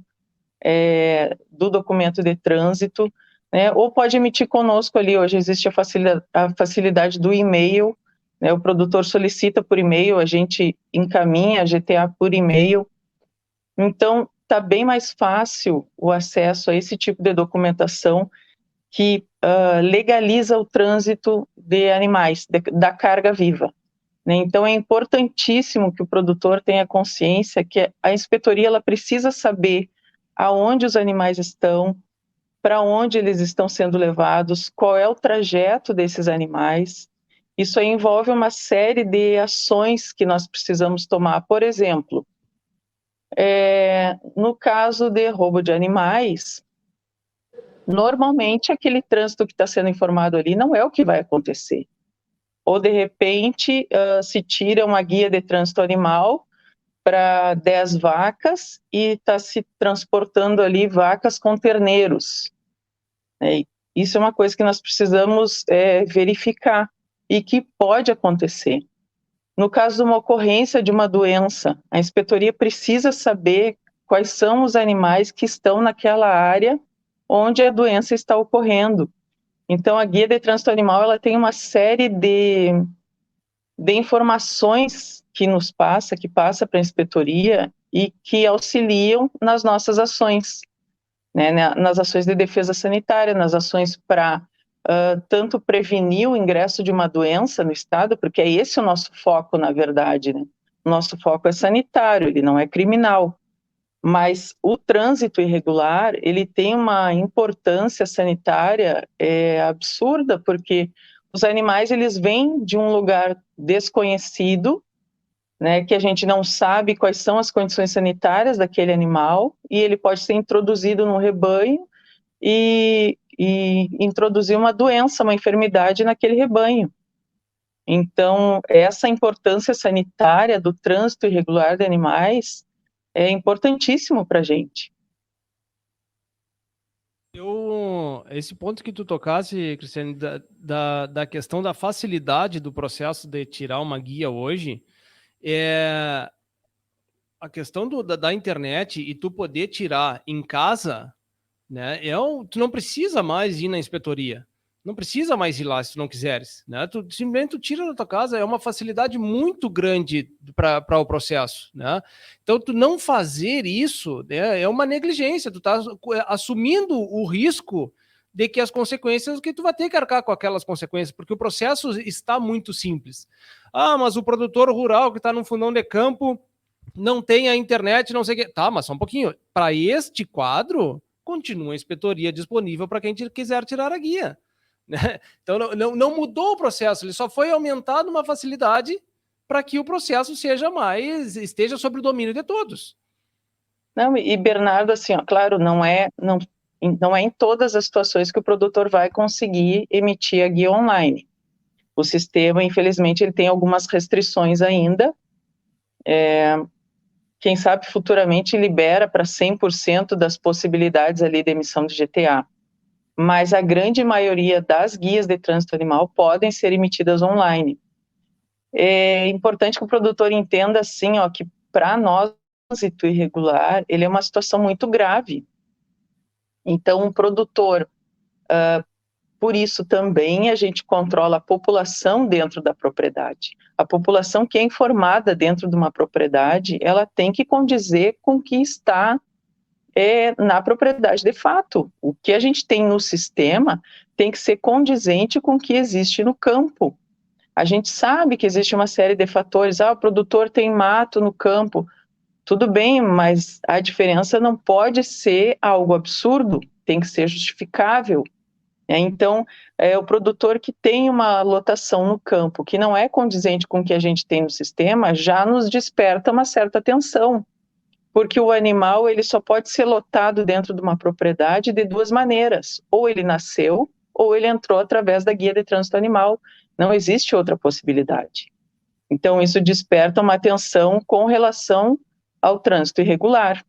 Speaker 6: do documento de trânsito, né, ou pode emitir conosco ali. Hoje existe a facilidade do e-mail, né, o produtor solicita por e-mail, a gente encaminha a GTA por e-mail. Então, está bem mais fácil o acesso a esse tipo de documentação que legaliza o trânsito de animais, da carga viva. Né? Então, é importantíssimo que o produtor tenha consciência que a inspetoria ela precisa saber aonde os animais estão, para onde eles estão sendo levados, qual é o trajeto desses animais. Isso aí envolve uma série de ações que nós precisamos tomar. Por exemplo, no caso de roubo de animais, normalmente aquele trânsito que está sendo informado ali não é o que vai acontecer. Ou, de repente, se tira uma guia de trânsito animal para 10 vacas e está se transportando ali vacas com terneiros. Isso é uma coisa que nós precisamos verificar e que pode acontecer. No caso de uma ocorrência de uma doença, a inspetoria precisa saber quais são os animais que estão naquela área onde a doença está ocorrendo. Então, a guia de trânsito animal ela tem uma série de informações que passa para a inspetoria e que auxiliam nas nossas ações, né, nas ações de defesa sanitária, nas ações para tanto prevenir o ingresso de uma doença no estado, porque é esse o nosso foco, na verdade, né? O nosso foco é sanitário, ele não é criminal. Mas o trânsito irregular, ele tem uma importância sanitária absurda, porque os animais, eles vêm de um lugar desconhecido, né, que a gente não sabe quais são as condições sanitárias daquele animal, e ele pode ser introduzido no rebanho e introduzir uma doença, uma enfermidade naquele rebanho. Então, essa importância sanitária do trânsito irregular de animais é importantíssimo para a gente.
Speaker 2: Esse ponto que tu tocasse, Cristiane, da questão da facilidade do processo de tirar uma guia hoje, a questão da internet e tu poder tirar em casa, né? Tu não precisa mais ir na inspetoria. Não precisa mais ir lá se tu não quiseres, né? Simplesmente tu tira da tua casa, é uma facilidade muito grande para o processo, né? Então, tu não fazer isso, né, é uma negligência, tu tá assumindo o risco de que as consequências, que tu vai ter que arcar com aquelas consequências, porque o processo está muito simples. Mas o produtor rural que está num fundão de campo não tem a internet, não sei o quê. Tá, mas só um pouquinho. Para este quadro, continua a inspetoria disponível para quem quiser tirar a guia. Né? Então, não mudou o processo, ele só foi aumentado uma facilidade para que o processo esteja sob o domínio de todos.
Speaker 6: Não, e Bernardo, assim, ó, claro, não é em todas as situações que o produtor vai conseguir emitir a guia online. O sistema, infelizmente, ele tem algumas restrições ainda. Quem sabe futuramente libera para 100% das possibilidades ali de emissão de GTA. Mas a grande maioria das guias de trânsito animal podem ser emitidas online. É importante que o produtor entenda, assim, ó, que para nós, trânsito irregular, ele é uma situação muito grave. Então, o produtor, por isso também a gente controla a população dentro da propriedade. A população que é informada dentro de uma propriedade, ela tem que condizer com o que está na propriedade de fato. O que a gente tem no sistema tem que ser condizente com o que existe no campo. A gente sabe que existe uma série de fatores, o produtor tem mato no campo, tudo bem, mas a diferença não pode ser algo absurdo, tem que ser justificável. Então, o produtor que tem uma lotação no campo que não é condizente com o que a gente tem no sistema, já nos desperta uma certa atenção, porque o animal ele só pode ser lotado dentro de uma propriedade de duas maneiras, ou ele nasceu, ou ele entrou através da guia de trânsito animal, não existe outra possibilidade. Então, isso desperta uma atenção com relação ao trânsito irregular.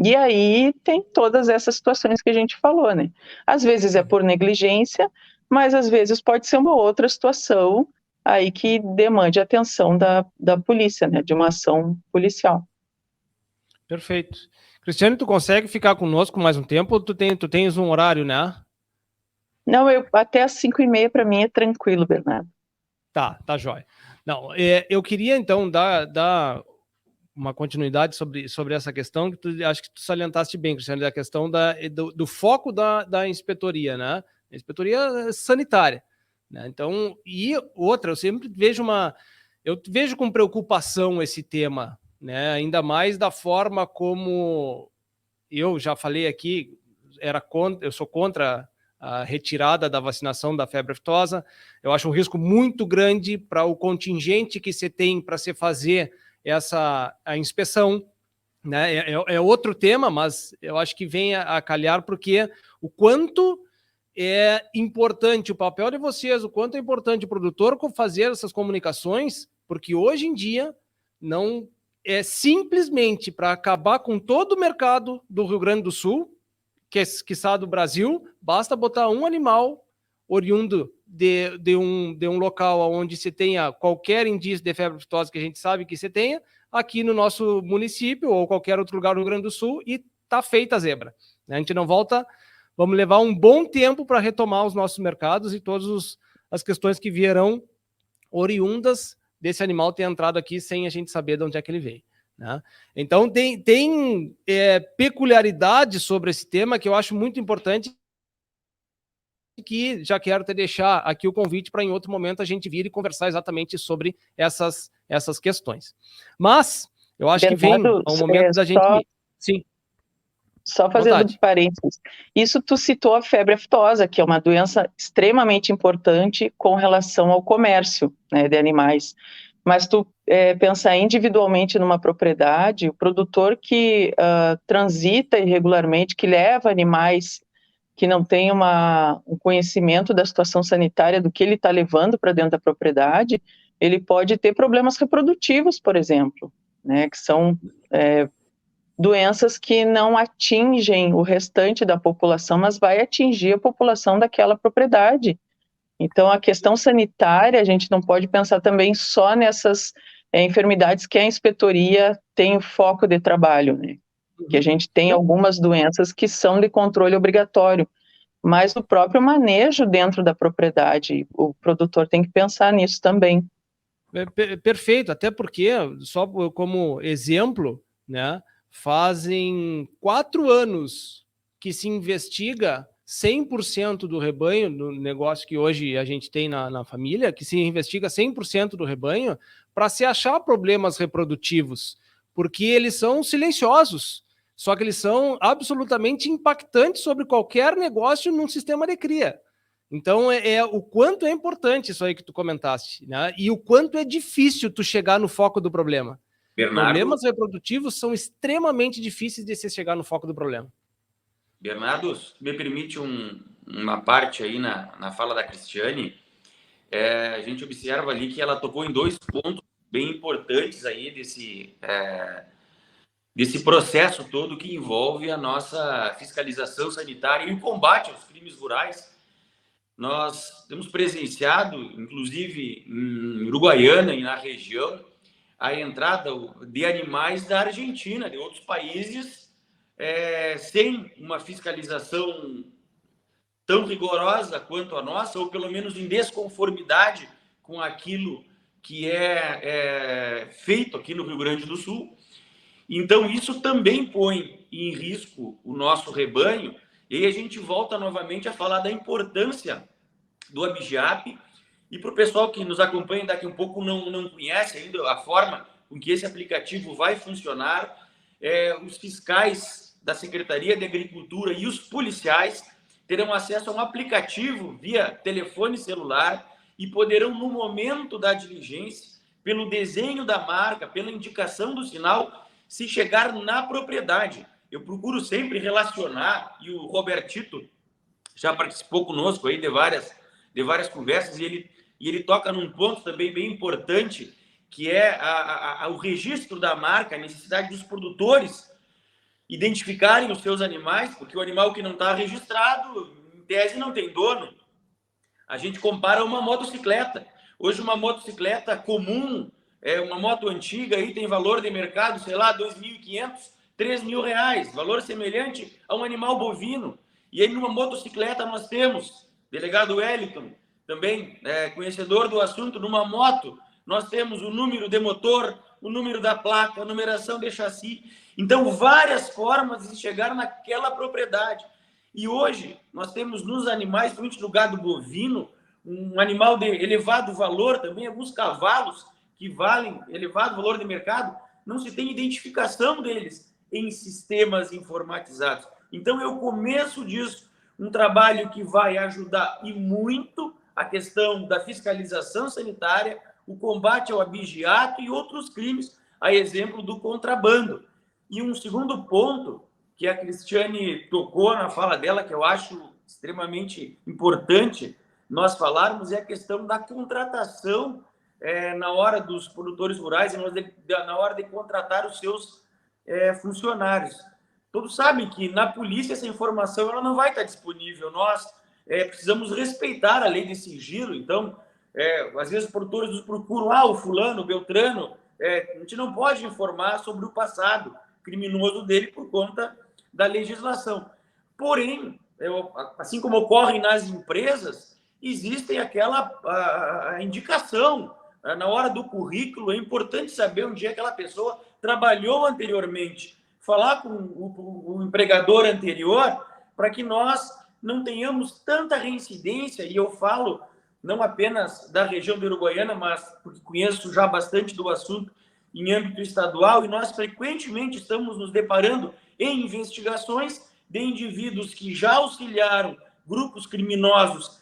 Speaker 6: E aí tem todas essas situações que a gente falou, né? Às vezes é por negligência, mas às vezes pode ser uma outra situação aí que demande a atenção da polícia, né? De uma ação policial.
Speaker 2: Perfeito. Cristiane, tu consegue ficar conosco mais um tempo ou tu tens um horário, né?
Speaker 6: Não, até às 5h30 para mim é tranquilo, Bernardo.
Speaker 2: Tá jóia. Não, eu queria então dar uma continuidade sobre essa questão, que acho que tu salientaste bem, Cristiane, da questão do foco da inspetoria, né? A inspetoria sanitária, né? Então, e outra, eu sempre vejo com preocupação esse tema, né? Ainda mais da forma como eu já falei aqui, eu sou contra a retirada da vacinação da febre aftosa. Eu acho um risco muito grande para o contingente que você tem para se fazer a inspeção, né? É outro tema, mas eu acho que vem a calhar, porque o quanto é importante o papel de vocês, o quanto é importante o produtor fazer essas comunicações, porque hoje em dia não é simplesmente para acabar com todo o mercado do Rio Grande do Sul, quiçá do Brasil, basta botar um animal oriundo de um local onde se tenha qualquer indício de febre aftosa, que a gente sabe que se tenha, aqui no nosso município ou qualquer outro lugar do Rio Grande do Sul, e tá feita a zebra. A gente não volta, vamos levar um bom tempo para retomar os nossos mercados e todas as questões que vierão oriundas desse animal ter entrado aqui sem a gente saber de onde é que ele veio, né? Então tem peculiaridades sobre esse tema que eu acho muito importante, que já quero te deixar aqui o convite para em outro momento a gente vir e conversar exatamente sobre essas questões. Mas eu acho
Speaker 6: Bernardo,
Speaker 2: que vem ao momento da gente... Sim.
Speaker 6: Só fazendo parênteses. Isso tu citou a febre aftosa, que é uma doença extremamente importante com relação ao comércio, né, de animais. Mas tu pensar individualmente numa propriedade, o produtor que transita irregularmente, que leva animais que não tem um conhecimento da situação sanitária do que ele está levando para dentro da propriedade, ele pode ter problemas reprodutivos, por exemplo, né, que são doenças que não atingem o restante da população, mas vai atingir a população daquela propriedade. Então, a questão sanitária, a gente não pode pensar também só nessas enfermidades que a inspetoria tem o foco de trabalho, né? Que a gente tem algumas doenças que são de controle obrigatório, mas o próprio manejo dentro da propriedade, o produtor tem que pensar nisso também.
Speaker 2: Perfeito, até porque, só como exemplo, né, fazem 4 anos que se investiga 100% do rebanho, no negócio que hoje a gente tem na família, que se investiga 100% do rebanho para se achar problemas reprodutivos, porque eles são silenciosos, só que eles são absolutamente impactantes sobre qualquer negócio num sistema de cria. Então, o quanto é importante isso aí que tu comentaste, né? E o quanto é difícil tu chegar no foco do problema.
Speaker 5: Bernardo,
Speaker 2: problemas reprodutivos são extremamente difíceis de se chegar no foco do problema.
Speaker 5: Bernardo, me permite uma parte aí na fala da Cristiane. A gente observa ali que ela tocou em 2 pontos bem importantes aí desse processo todo que envolve a nossa fiscalização sanitária e o combate aos crimes rurais. Nós temos presenciado, inclusive em Uruguaiana e na região, a entrada de animais da Argentina, de outros países, sem uma fiscalização tão rigorosa quanto a nossa, ou pelo menos em desconformidade com aquilo que é feito aqui no Rio Grande do Sul. Então, isso também põe em risco o nosso rebanho, e aí a gente volta novamente a falar da importância do Abigeap. E para o pessoal que nos acompanha daqui um pouco não conhece ainda a forma com que esse aplicativo vai funcionar, os fiscais da Secretaria de Agricultura e os policiais terão acesso a um aplicativo via telefone celular e poderão, no momento da diligência, pelo desenho da marca, pela indicação do sinal, se chegar na propriedade. Eu procuro sempre relacionar, e o Robertito já participou conosco aí de várias conversas, e ele toca num ponto também bem importante, que é o registro da marca, a necessidade dos produtores identificarem os seus animais, porque o animal que não está registrado, em tese, não tem dono. A gente compara uma motocicleta. Hoje, uma motocicleta comum, uma moto antiga, aí tem valor de mercado, sei lá, R$ 2.500, R$ 3.000, valor semelhante a um animal bovino. E aí, numa motocicleta, nós temos, delegado Wellington, também conhecedor do assunto, numa moto, nós temos o número de motor, o número da placa, a numeração de chassi. Então, várias formas de chegar naquela propriedade. E hoje, nós temos nos animais, principalmente no gado bovino, um animal de elevado valor também, alguns cavalos que valem elevado valor de mercado, não se tem identificação deles em sistemas informatizados. Então, eu começo disso, um trabalho que vai ajudar e muito a questão da fiscalização sanitária, o combate ao abigeato e outros crimes, a exemplo do contrabando. E um segundo ponto, que a Cristiane tocou na fala dela, que eu acho extremamente importante nós falarmos, é a questão da contratação na hora dos produtores rurais, na hora de contratar os seus funcionários. Todos sabem que na polícia essa informação ela não vai estar disponível. Nós precisamos respeitar a lei de sigilo. Então, às vezes os produtores nos procuram, o fulano, o beltrano, a gente não pode informar sobre o passado criminoso dele por conta da legislação. Porém, assim como ocorre nas empresas, existem a indicação na hora do currículo. É importante saber onde é que aquela pessoa trabalhou anteriormente, falar com o empregador anterior, para que nós não tenhamos tanta reincidência. E eu falo não apenas da região de Uruguaiana, mas porque conheço já bastante do assunto em âmbito estadual, e nós frequentemente estamos nos deparando em investigações de indivíduos que já auxiliaram grupos criminosos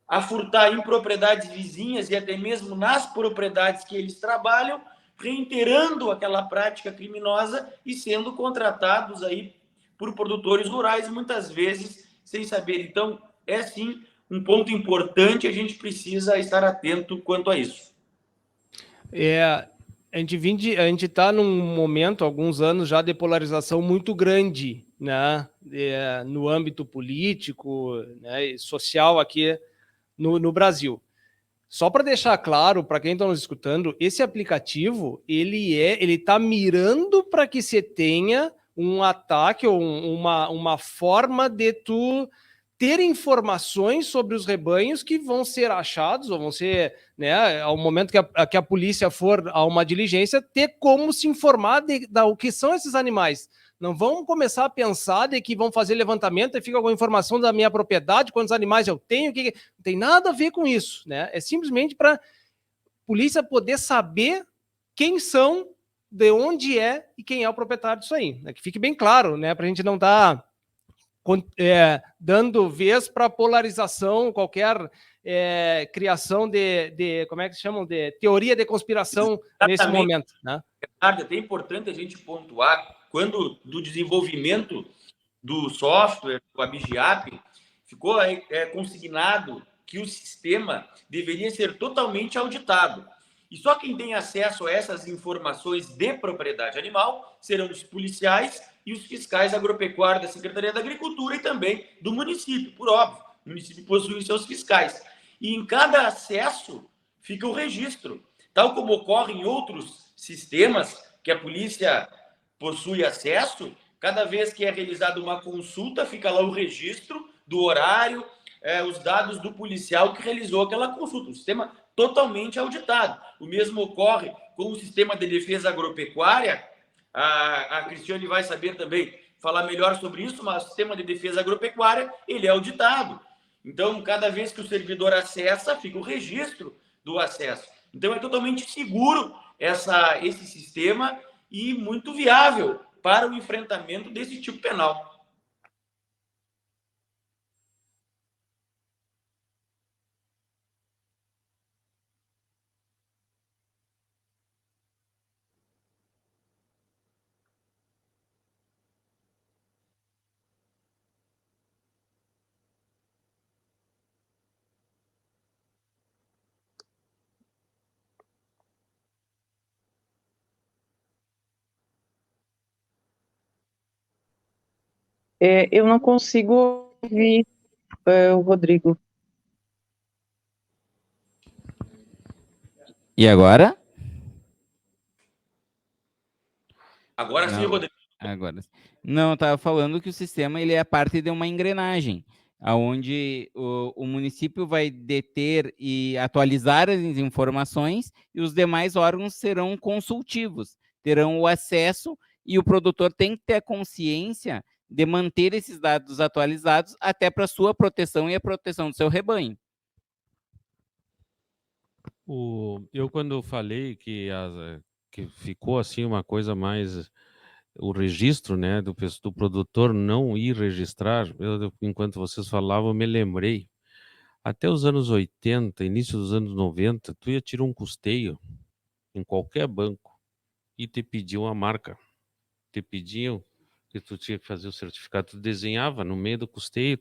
Speaker 5: a furtar em propriedades vizinhas e até mesmo nas propriedades que eles trabalham, reiterando aquela prática criminosa e sendo contratados aí por produtores rurais, muitas vezes sem saber. Então, sim um ponto importante, a gente precisa estar atento quanto a isso.
Speaker 2: A gente está num momento, alguns anos já, de polarização muito grande, né, no âmbito político, né, e social aqui no Brasil. Só para deixar claro, para quem está nos escutando, esse aplicativo, ele está mirando para que você tenha um ataque ou uma forma de tu ter informações sobre os rebanhos que vão ser achados, ou vão ser, né, ao momento que a polícia for a uma diligência, ter como se informar o que são esses animais. Não vão começar a pensar de que vão fazer levantamento e fica com a informação da minha propriedade, quantos animais eu tenho, não tem nada a ver com isso, né? É simplesmente para a polícia poder saber quem são, de onde é e quem é o proprietário disso aí. Né? Que fique bem claro, né? Para a gente não estar dando vez para polarização, qualquer criação de como é que se chamam, de teoria de conspiração. Exatamente. Nesse momento. Né?
Speaker 5: É até importante a gente pontuar, quando do desenvolvimento do software, do Abigeap, ficou consignado que o sistema deveria ser totalmente auditado. E só quem tem acesso a essas informações de propriedade animal serão os policiais e os fiscais agropecuários da Secretaria da Agricultura e também do município, por óbvio. O município possui seus fiscais. E em cada acesso fica o registro, tal como ocorre em outros sistemas que a polícia possui acesso, cada vez que é realizada uma consulta, fica lá o registro do horário, os dados do policial que realizou aquela consulta. Um sistema totalmente auditado. O mesmo ocorre com o sistema de defesa agropecuária. A Cristiane vai saber também falar melhor sobre isso, mas o sistema de defesa agropecuária, ele é auditado. Então, cada vez que o servidor acessa, fica o registro do acesso. Então, é totalmente seguro esse sistema e muito viável para o enfrentamento desse tipo penal.
Speaker 6: Eu não consigo ouvir o Rodrigo.
Speaker 3: E agora?
Speaker 5: Agora sim, Rodrigo.
Speaker 3: Agora. Não, eu estava falando que o sistema ele é parte de uma engrenagem, onde o município vai deter e atualizar as informações e os demais órgãos serão consultivos, terão o acesso e o produtor tem que ter a consciência de manter esses dados atualizados até para a sua proteção e a proteção do seu rebanho.
Speaker 8: Eu quando falei que ficou assim uma coisa mais o registro, né, do produtor não ir registrar, enquanto vocês falavam, eu me lembrei, até os anos 80, início dos anos 90, tu ia tirar um custeio em qualquer banco e te pediam a marca, te pediam que tu tinha que fazer o certificado, tu desenhava no meio do custeio,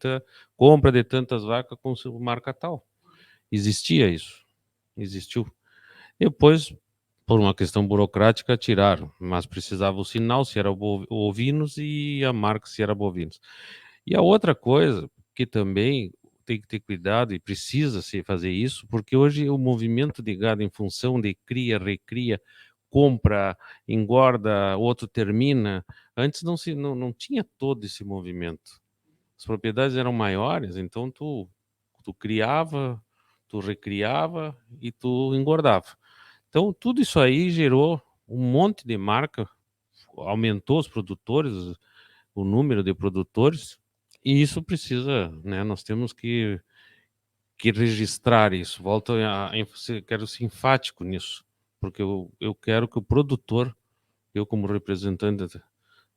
Speaker 8: compra de tantas vacas com marca tal. Existia isso, existiu. Depois, por uma questão burocrática, tiraram, mas precisava o sinal se era ovinos e a marca se era bovinos. E a outra coisa que também tem que ter cuidado e precisa se fazer isso, porque hoje o movimento de gado em função de cria, recria, compra, engorda, outro termina, antes não tinha todo esse movimento. As propriedades eram maiores, então tu criava, tu recriava e tu engordava. Então, tudo isso aí gerou um monte de marca, aumentou os produtores, o número de produtores, e isso precisa, né? Nós temos que registrar isso. Volto quero ser enfático nisso, porque eu quero que o produtor, eu como representante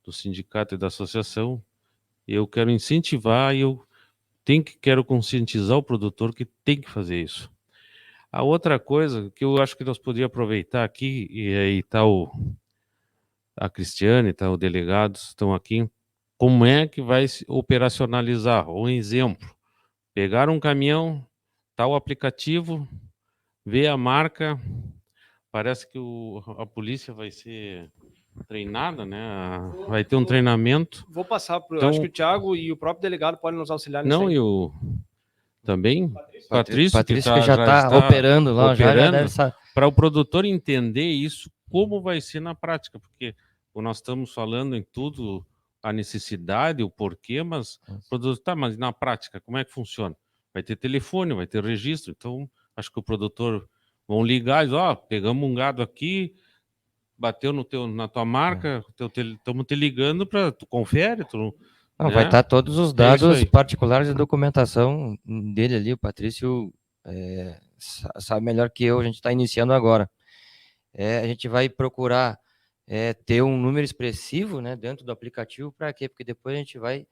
Speaker 8: do sindicato e da associação, eu quero incentivar e quero conscientizar o produtor que tem que fazer isso. A outra coisa que eu acho que nós podíamos aproveitar aqui, e aí está a Cristiane, tá, o delegado, estão aqui, como é que vai se operacionalizar? Um exemplo, pegar um caminhão, tal aplicativo, ver a marca, parece que a polícia vai ser treinada, né? Vai ter um treinamento.
Speaker 2: Vou passar para
Speaker 8: Então,
Speaker 2: acho que o Thiago e o próprio delegado podem nos auxiliar nisso.
Speaker 8: Não,
Speaker 2: aí.
Speaker 8: e o também Patrício
Speaker 4: que já está operando lá,
Speaker 8: para o produtor entender isso, como vai ser na prática, porque nós estamos falando em tudo, a necessidade, o porquê, mas o produtor, tá, mas na prática, como é que funciona? Vai ter telefone, vai ter registro, então acho que o produtor vão ligar e dizer, pegamos um gado aqui, bateu na tua marca, estamos te ligando para tu confere,
Speaker 4: Não, vai estar todos os dados particulares de documentação dele ali, o Patrício sabe melhor que eu, a gente está iniciando agora. A gente vai procurar ter um número expressivo, né, dentro do aplicativo, para quê? Porque depois a gente vai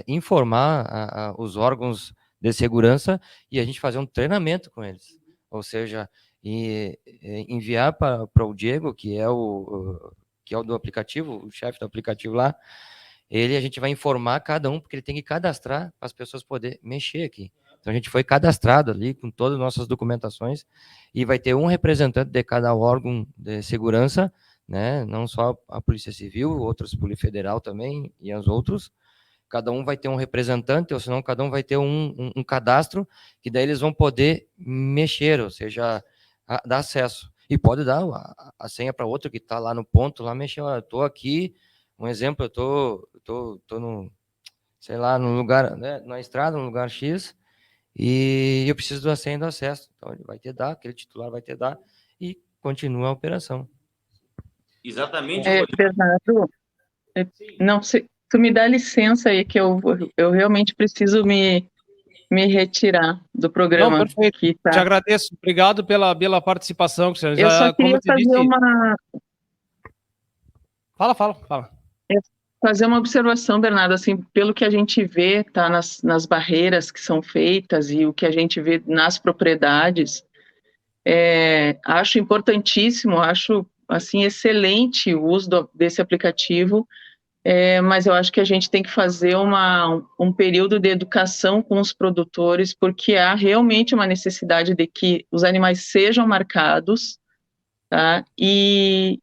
Speaker 4: informar os órgãos de segurança e a gente fazer um treinamento com eles. Ou seja, enviar para o Diego, que é o do aplicativo, o chefe do aplicativo lá, a gente vai informar cada um, porque ele tem que cadastrar para as pessoas poderem mexer aqui. Então, a gente foi cadastrado ali com todas as nossas documentações e vai ter um representante de cada órgão de segurança, né? Não só a Polícia Civil, outros, Polícia Federal também e os outros. Cada um vai ter um representante, ou senão cada um vai ter um cadastro, que daí eles vão poder mexer, ou seja, dar acesso. E pode dar a senha para outro que está lá no ponto, lá mexer, olha, eu estou aqui, um exemplo, eu tô no, sei lá, num lugar, né, na estrada, num lugar X, e eu preciso da senha do acesso. Então ele vai ter dar, aquele titular vai ter dar, e continua a operação.
Speaker 5: Exatamente,
Speaker 6: Bernardo, não, tu me dá licença aí que eu realmente preciso me retirar do programa.
Speaker 2: Não, perfeito.
Speaker 6: Que tá.
Speaker 2: Te agradeço. Obrigado pela participação, Cristiano.
Speaker 6: Eu só queria fazer fazer uma observação, Bernardo, assim, pelo que a gente vê, tá, nas barreiras que são feitas e o que a gente vê nas propriedades, acho importantíssimo, acho, assim, excelente o uso desse aplicativo, mas eu acho que a gente tem que fazer um período de educação com os produtores, porque há realmente uma necessidade de que os animais sejam marcados, tá? E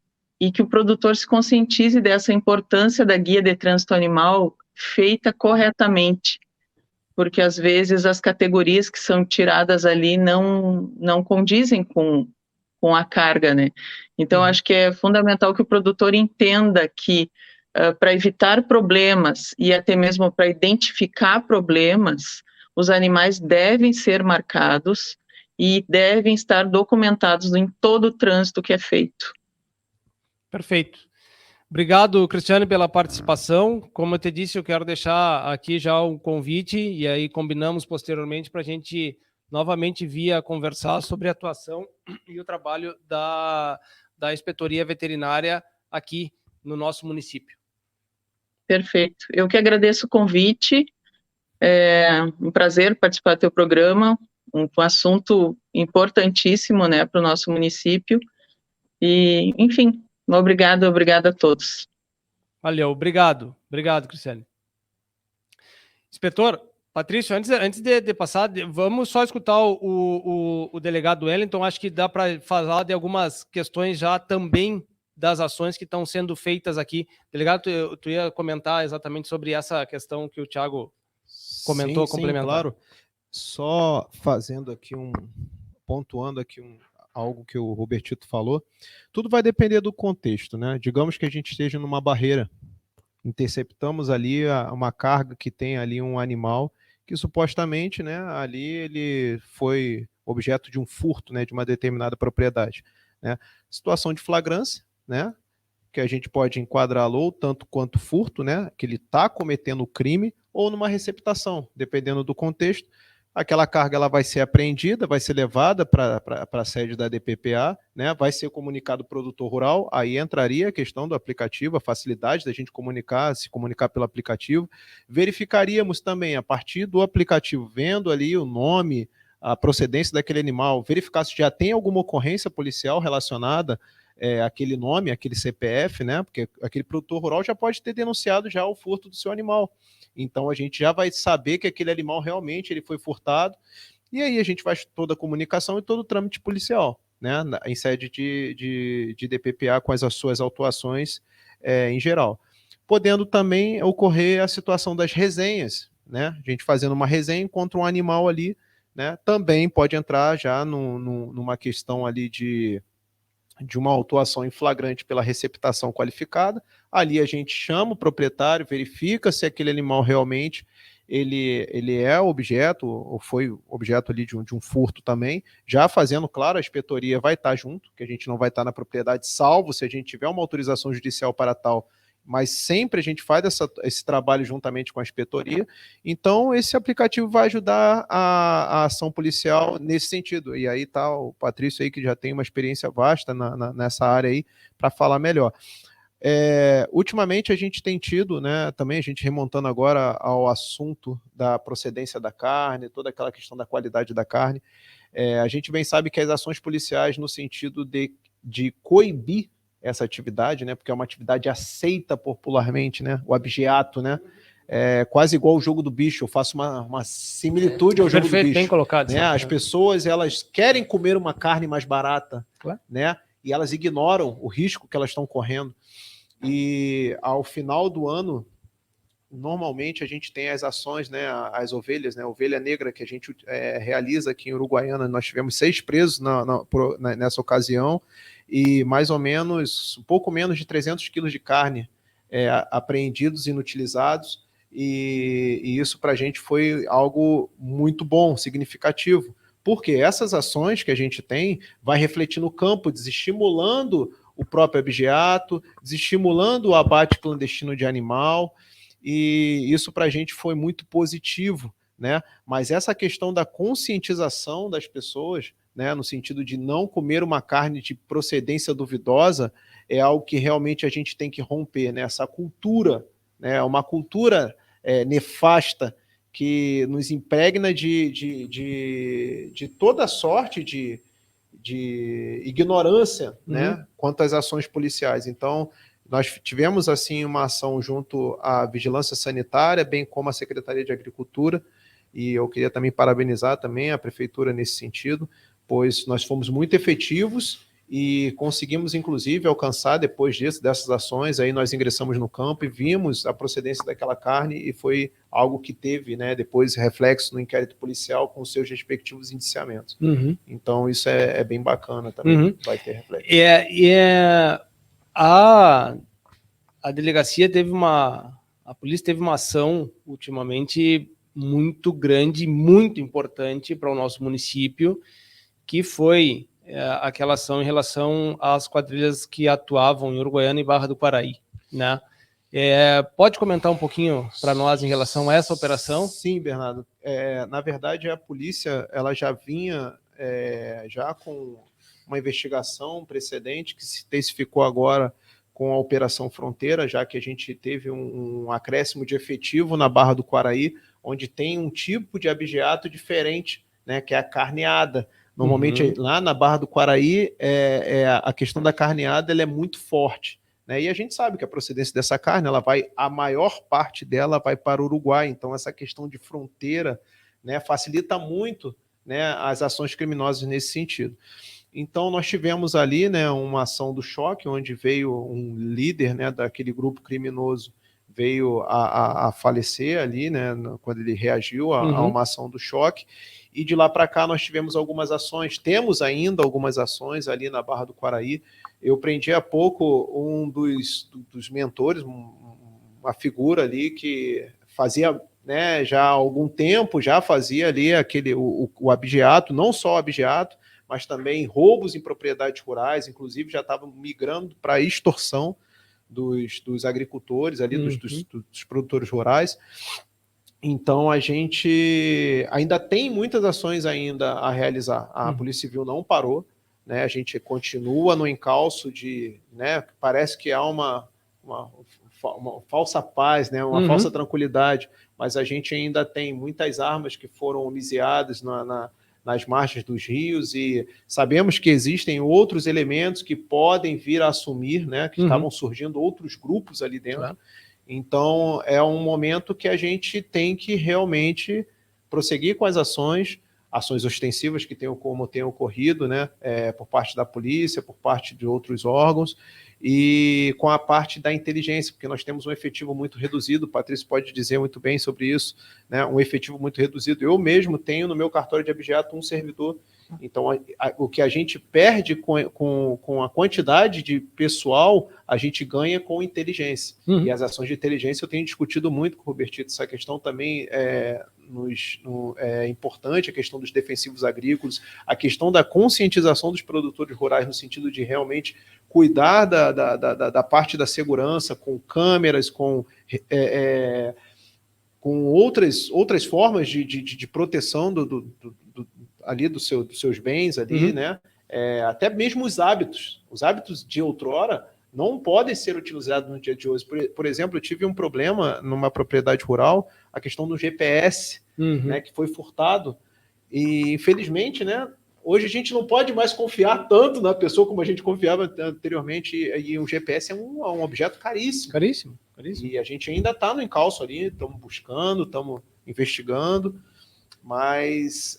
Speaker 6: que o produtor se conscientize dessa importância da guia de trânsito animal feita corretamente, porque às vezes as categorias que são tiradas ali não condizem com a carga, né? Então, acho que é fundamental que o produtor entenda que para evitar problemas e até mesmo para identificar problemas, os animais devem ser marcados e devem estar documentados em todo o trânsito que é feito.
Speaker 2: Perfeito. Obrigado, Cristiano, pela participação. Como eu te disse, eu quero deixar aqui já um convite e aí combinamos posteriormente para a gente novamente vir conversar sobre a atuação e o trabalho da inspetoria veterinária aqui no nosso município.
Speaker 6: Perfeito. Eu que agradeço o convite. É um prazer participar do teu programa, um assunto importantíssimo, né, para o nosso município. E, enfim, obrigada a todos.
Speaker 2: Valeu, obrigado, Cristiane. Inspetor, Patrício, antes de passar, vamos só escutar o delegado Wellington. Acho que dá para falar de algumas questões já também das ações que estão sendo feitas aqui. Delegado, tu ia comentar exatamente sobre essa questão que o Thiago comentou, complementar.
Speaker 7: Sim, claro. Só fazendo aqui pontuando aqui algo que o Robertito falou, tudo vai depender do contexto, né? Digamos que a gente esteja numa barreira, interceptamos ali uma carga que tem ali um animal que supostamente, né, ali ele foi objeto de um furto, né, de uma determinada propriedade, né? Situação de flagrância, né, que a gente pode enquadrá-lo ou tanto quanto furto, né, que ele está cometendo o crime, ou numa receptação, dependendo do contexto. Aquela carga ela vai ser apreendida, vai ser levada para a sede da DPPA, né? Vai ser comunicado ao produtor rural, aí entraria a questão do aplicativo, a facilidade da gente se comunicar pelo aplicativo. Verificaríamos também, a partir do aplicativo, vendo ali o nome, a procedência daquele animal, verificar se já tem alguma ocorrência policial relacionada àquele nome, aquele CPF, né? Porque aquele produtor rural já pode ter denunciado já o furto do seu animal. Então a gente já vai saber que aquele animal realmente ele foi furtado, e aí a gente faz toda a comunicação e todo o trâmite policial, né, em sede de DPPA com as suas autuações em geral. Podendo também ocorrer a situação das resenhas, né, a gente fazendo uma resenha contra um animal ali, né, também pode entrar já numa questão ali de uma autuação em flagrante pela receptação qualificada. Ali a gente chama o proprietário, verifica se aquele animal realmente ele é objeto, ou foi objeto ali de um furto também, já fazendo, claro, a inspetoria vai estar junto, que a gente não vai estar na propriedade, salvo se a gente tiver uma autorização judicial para tal, mas sempre a gente faz esse trabalho juntamente com a inspetoria. Então, esse aplicativo vai ajudar a ação policial nesse sentido. E aí está o Patrício aí, que já tem uma experiência vasta nessa área aí, para falar melhor. Ultimamente a gente tem tido, né, também a gente remontando agora ao assunto da procedência da carne, toda aquela questão da qualidade da carne, a gente bem sabe que as ações policiais no sentido de coibir essa atividade, né, porque é uma atividade aceita popularmente, né, o abigeato, né, quase igual ao jogo do bicho. Eu faço uma similitude ao jogo do bicho.
Speaker 2: Bem colocado.
Speaker 7: Né? As pessoas, elas querem comer uma carne mais barata, claro, né, e elas ignoram o risco que elas estão correndo. E ao final do ano, normalmente a gente tem as ações, né, as ovelhas, né, a ovelha negra que a gente realiza aqui em Uruguaiana. Nós tivemos 6 presos nessa ocasião e mais ou menos, um pouco menos de 300 quilos de carne apreendidos, inutilizados, e isso para a gente foi algo muito bom, significativo, porque essas ações que a gente tem vai refletir no campo, desestimulando o próprio abigeato, desestimulando o abate clandestino de animal, e isso para a gente foi muito positivo, né? Mas essa questão da conscientização das pessoas, né, no sentido de não comer uma carne de procedência duvidosa, é algo que realmente a gente tem que romper, né? Essa cultura, né? Uma cultura nefasta que nos impregna de toda sorte de ignorância, né, quanto às ações policiais. Então, nós tivemos, assim, uma ação junto à Vigilância Sanitária, bem como à Secretaria de Agricultura, e eu queria também parabenizar também a Prefeitura nesse sentido, pois nós fomos muito efetivos e conseguimos, inclusive, alcançar, depois dessas ações, aí nós ingressamos no campo e vimos a procedência daquela carne, e foi algo que teve, né, depois reflexo no inquérito policial com os seus respectivos indiciamentos. Então, isso é bem bacana também, vai ter reflexo.
Speaker 2: A delegacia a polícia teve uma ação, ultimamente, muito grande, muito importante para o nosso município, que foi aquela ação em relação às quadrilhas que atuavam em Uruguaiana e Barra do Quaraí, né? Pode comentar um pouquinho para nós em relação a essa operação?
Speaker 7: Sim, Bernardo. Na verdade, a polícia ela já vinha já com uma investigação precedente que se intensificou agora com a Operação Fronteira, já que a gente teve um acréscimo de efetivo na Barra do Quaraí, onde tem um tipo de abigeato diferente, né, que é a carneada. Normalmente, lá na Barra do Quaraí, a questão da carneada ela é muito forte, né? E a gente sabe que a procedência dessa carne, a maior parte dela vai para o Uruguai. Então, essa questão de fronteira, né, facilita muito, né, as ações criminosas nesse sentido. Então, nós tivemos ali, né, uma ação do choque, onde veio um líder, né, daquele grupo criminoso, veio a falecer ali, né, quando ele reagiu a uma ação do choque. E de lá para cá nós tivemos algumas ações, temos ainda algumas ações ali na Barra do Quaraí. Eu prendi há pouco um dos mentores, uma figura ali que fazia, né, já há algum tempo, já fazia ali o abigeato, não só o abigeato, mas também roubos em propriedades rurais, inclusive já estava migrando para a extorsão dos agricultores ali, dos produtores rurais. Então, a gente ainda tem muitas ações ainda a realizar. A Polícia Civil não parou, né? A gente continua no encalço né? Parece que há uma falsa paz, né? Uma falsa tranquilidade, mas a gente ainda tem muitas armas que foram homiziadas nas margens dos rios, e sabemos que existem outros elementos que podem vir a assumir, né? Que estavam surgindo outros grupos ali dentro. Claro. Então, é um momento que a gente tem que realmente prosseguir com as ações ostensivas que como tem ocorrido, né, por parte da polícia, por parte de outros órgãos, e com a parte da inteligência, porque nós temos um efetivo muito reduzido, o Patrício pode dizer muito bem sobre isso, né, um efetivo muito reduzido. Eu mesmo tenho no meu cartório de abigeato um servidor. Então, o que a gente perde com a quantidade de pessoal, a gente ganha com inteligência. E as ações de inteligência eu tenho discutido muito com o Robertito. Essa questão também é importante, a questão dos defensivos agrícolas, a questão da conscientização dos produtores rurais, no sentido de realmente cuidar da parte da segurança, com câmeras, com outras formas de proteção ali dos seus bens ali, né? Até mesmo os hábitos de outrora não podem ser utilizados no dia de hoje. Por exemplo, eu tive um problema numa propriedade rural, a questão do GPS, né, que foi furtado, e infelizmente, né, hoje a gente não pode mais confiar tanto na pessoa como a gente confiava anteriormente, e o GPS é um objeto caríssimo.
Speaker 2: Caríssimo.
Speaker 7: E a gente ainda está no encalço ali, estamos buscando, estamos investigando, mas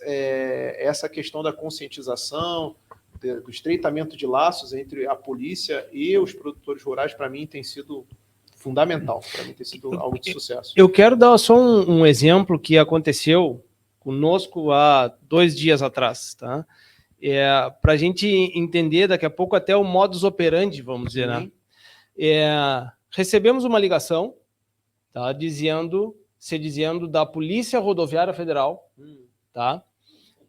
Speaker 7: essa questão da conscientização, do estreitamento de laços entre a polícia e os produtores rurais, para mim, tem sido fundamental para mim ter sido algo de sucesso.
Speaker 2: Eu quero dar só um exemplo que aconteceu conosco há 2 dias atrás, tá? Para a gente entender daqui a pouco até o modus operandi, vamos dizer, né? Recebemos uma ligação, tá? Dizendo da Polícia Rodoviária Federal, tá?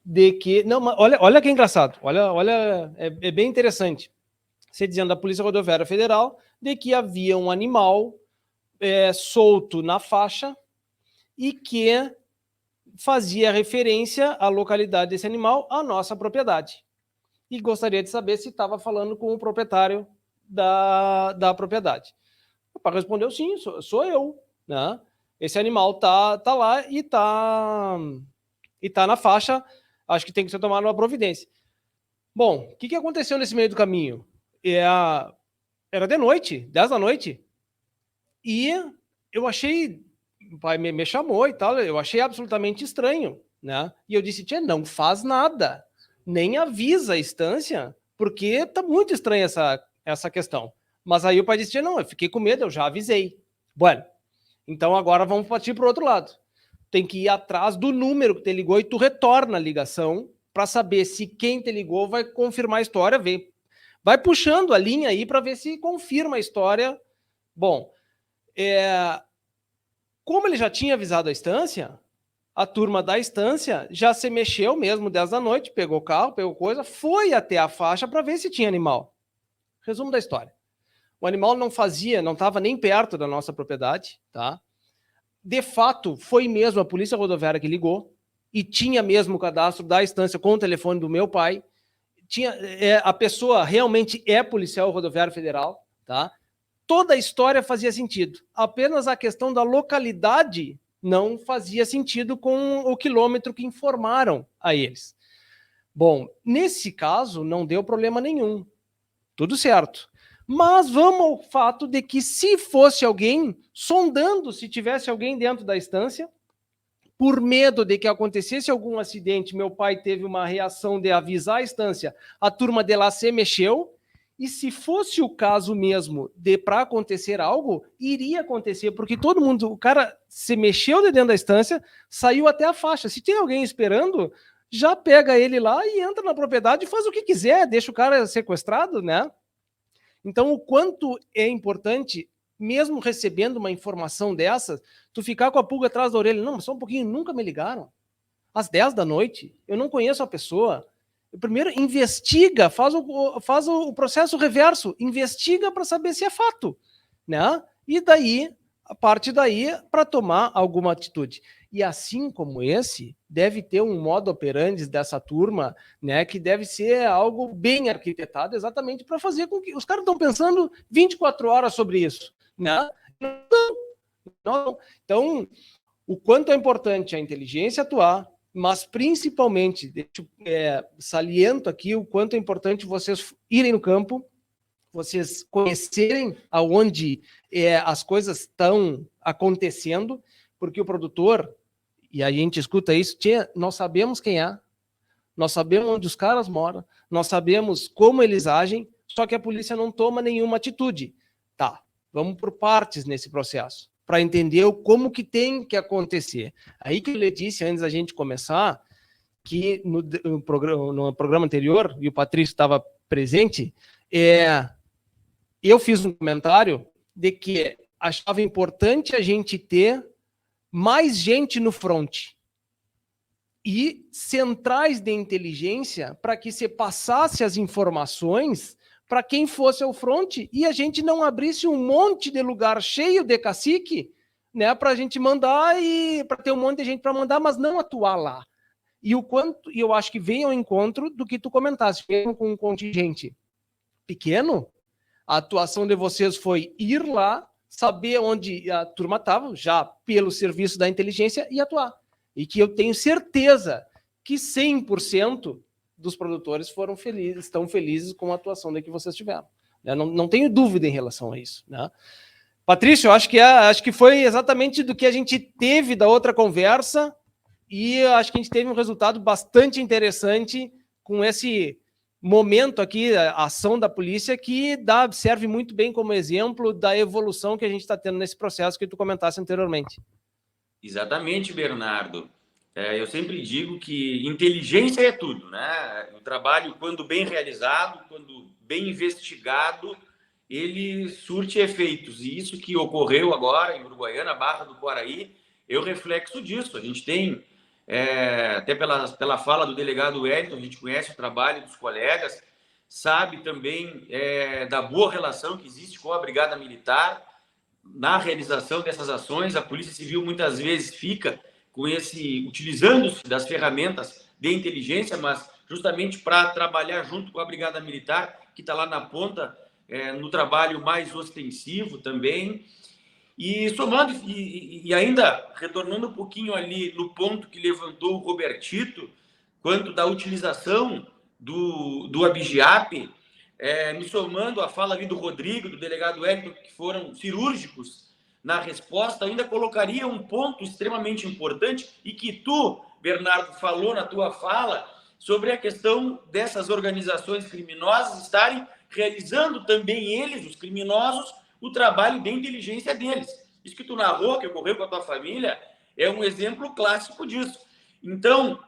Speaker 2: De que... Não, mas olha que engraçado, olha, é bem interessante. Se dizendo da Polícia Rodoviária Federal de que havia um animal solto na faixa e que fazia referência à localidade desse animal, à nossa propriedade. E gostaria de saber se estava falando com o proprietário da propriedade. O pai respondeu, sim, sou eu, né? Esse animal tá lá e tá na faixa, acho que tem que ser tomada uma providência. Bom, o que aconteceu nesse meio do caminho? Era de noite, 10 da noite, e eu achei, o pai me chamou e tal, eu achei absolutamente estranho, né? E eu disse, tia, não faz nada, nem avisa a instância, porque tá muito estranha essa questão. Mas aí o pai disse, tia, não, eu fiquei com medo, eu já avisei. Bueno, então agora vamos partir para o outro lado. Tem que ir atrás do número que te ligou e tu retorna a ligação para saber se quem te ligou vai confirmar a história, vai puxando a linha aí para ver se confirma a história. Bom, como ele já tinha avisado a instância, a turma da instância já se mexeu mesmo 10 da noite, pegou o carro, pegou coisa, foi até a faixa para ver se tinha animal. Resumo da história. O animal não estava nem perto da nossa propriedade, tá? De fato, foi mesmo a Polícia Rodoviária que ligou e tinha mesmo o cadastro da instância com o telefone do meu pai. A pessoa realmente é policial rodoviário federal, tá? Toda a história fazia sentido. Apenas a questão da localidade não fazia sentido com o quilômetro que informaram a eles. Bom, nesse caso não deu problema nenhum. Tudo certo. Mas vamos ao fato de que se fosse alguém sondando, se tivesse alguém dentro da instância, por medo de que acontecesse algum acidente, meu pai teve uma reação de avisar a instância, a turma de lá se mexeu, e se fosse o caso mesmo de para acontecer algo, iria acontecer, porque todo mundo, o cara se mexeu de dentro da instância, saiu até a faixa. Se tem alguém esperando, já pega ele lá e entra na propriedade e faz o que quiser, deixa o cara sequestrado, né? Então, o quanto é importante, mesmo recebendo uma informação dessas, tu ficar com a pulga atrás da orelha. Não, mas só um pouquinho, nunca me ligaram. Às 10 da noite, eu não conheço a pessoa. Primeiro, investiga, faz o processo reverso, investiga para saber se é fato, né? E daí, a partir daí, para tomar alguma atitude. E assim como esse, deve ter um modo operandi dessa turma, né, que deve ser algo bem arquitetado exatamente para fazer com que... Os caras estão pensando 24 horas sobre isso, né? Não. Então, o quanto é importante a inteligência atuar, mas principalmente, saliento aqui o quanto é importante vocês irem no campo, vocês conhecerem aonde as coisas estão acontecendo, porque o produtor, e a gente escuta isso, nós sabemos quem é, nós sabemos onde os caras moram, nós sabemos como eles agem, só que a polícia não toma nenhuma atitude. Tá, vamos por partes nesse processo, para entender como que tem que acontecer. Aí que eu lhe disse, antes da gente começar, que no programa anterior, e o Patrício estava presente, eu fiz um comentário de que achava importante a gente ter mais gente no front e centrais de inteligência para que se passasse as informações para quem fosse ao front e a gente não abrisse um monte de lugar cheio de cacique, né, para a gente mandar e para ter um monte de gente para mandar, mas não atuar lá. E o quanto, e eu acho que vem ao encontro do que tu comentaste, mesmo com um contingente pequeno, a atuação de vocês foi ir lá, saber onde a turma estava, já pelo serviço da inteligência, e atuar. E que eu tenho certeza que 100% dos produtores estão felizes com a atuação que vocês tiveram. Não tenho dúvida em relação a isso, né? Patrício, acho que foi exatamente do que a gente teve da outra conversa, e acho que a gente teve um resultado bastante interessante com esse momento aqui, a ação da polícia, que serve muito bem como exemplo da evolução que a gente está tendo nesse processo que tu comentasse anteriormente.
Speaker 5: Exatamente, Bernardo. Eu sempre digo que inteligência é tudo, né? O trabalho, quando bem realizado, quando bem investigado, ele surte efeitos. E isso que ocorreu agora em Uruguaiana, Barra do Quaraí, é o reflexo disso. A gente tem, até pela fala do delegado Wellington, a gente conhece o trabalho dos colegas, sabe também da boa relação que existe com a Brigada Militar na realização dessas ações. A Polícia Civil muitas vezes fica utilizando-se das ferramentas de inteligência, mas justamente para trabalhar junto com a Brigada Militar, que está lá na ponta, no trabalho mais ostensivo também. E somando, e ainda retornando um pouquinho ali no ponto que levantou o Robertito, quanto da utilização do Abigiap, me somando à fala ali do Rodrigo, do delegado Wellington, que foram cirúrgicos na resposta, ainda colocaria um ponto extremamente importante e que tu, Bernardo, falou na tua fala sobre a questão dessas organizações criminosas estarem realizando também eles, os criminosos, o trabalho de inteligência deles. Isso que tu narrou, que ocorreu com a tua família, é um exemplo clássico disso. Então,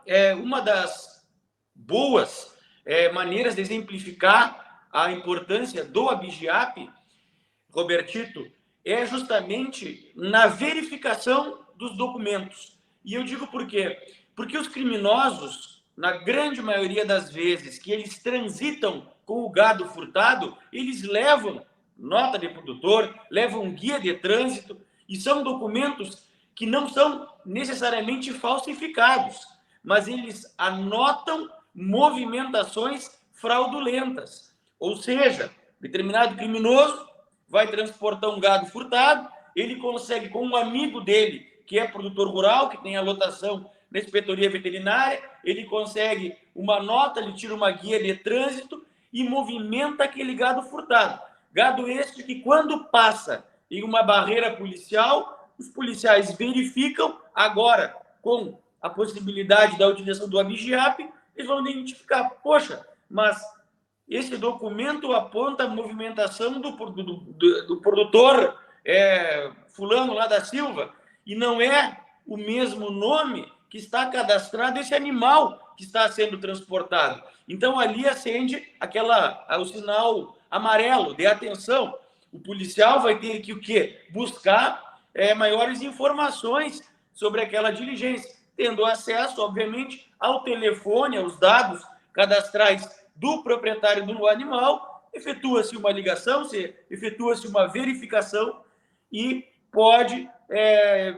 Speaker 5: uma das boas maneiras de exemplificar a importância do Abigiap, Robertito, é justamente na verificação dos documentos. E eu digo por quê? Porque os criminosos, na grande maioria das vezes que eles transitam com o gado furtado, eles levam nota de produtor, levam guia de trânsito, e são documentos que não são necessariamente falsificados, mas eles anotam movimentações fraudulentas. Ou seja, determinado criminoso vai transportar um gado furtado, ele consegue, com um amigo dele, que é produtor rural, que tem a lotação na inspetoria veterinária, ele consegue uma nota, ele tira uma guia de trânsito e movimenta aquele gado furtado. Gado este que, quando passa em uma barreira policial, os policiais verificam, agora, com a possibilidade da utilização do Abigiap, eles vão identificar, poxa, mas esse documento aponta a movimentação do produtor fulano lá da Silva, e não é o mesmo nome que está cadastrado esse animal que está sendo transportado. Então, ali acende o sinal amarelo de atenção. O policial vai ter que o quê? Buscar maiores informações sobre aquela diligência, tendo acesso, obviamente, ao telefone, aos dados cadastrais do proprietário do animal, efetua-se uma ligação, efetua-se uma verificação e pode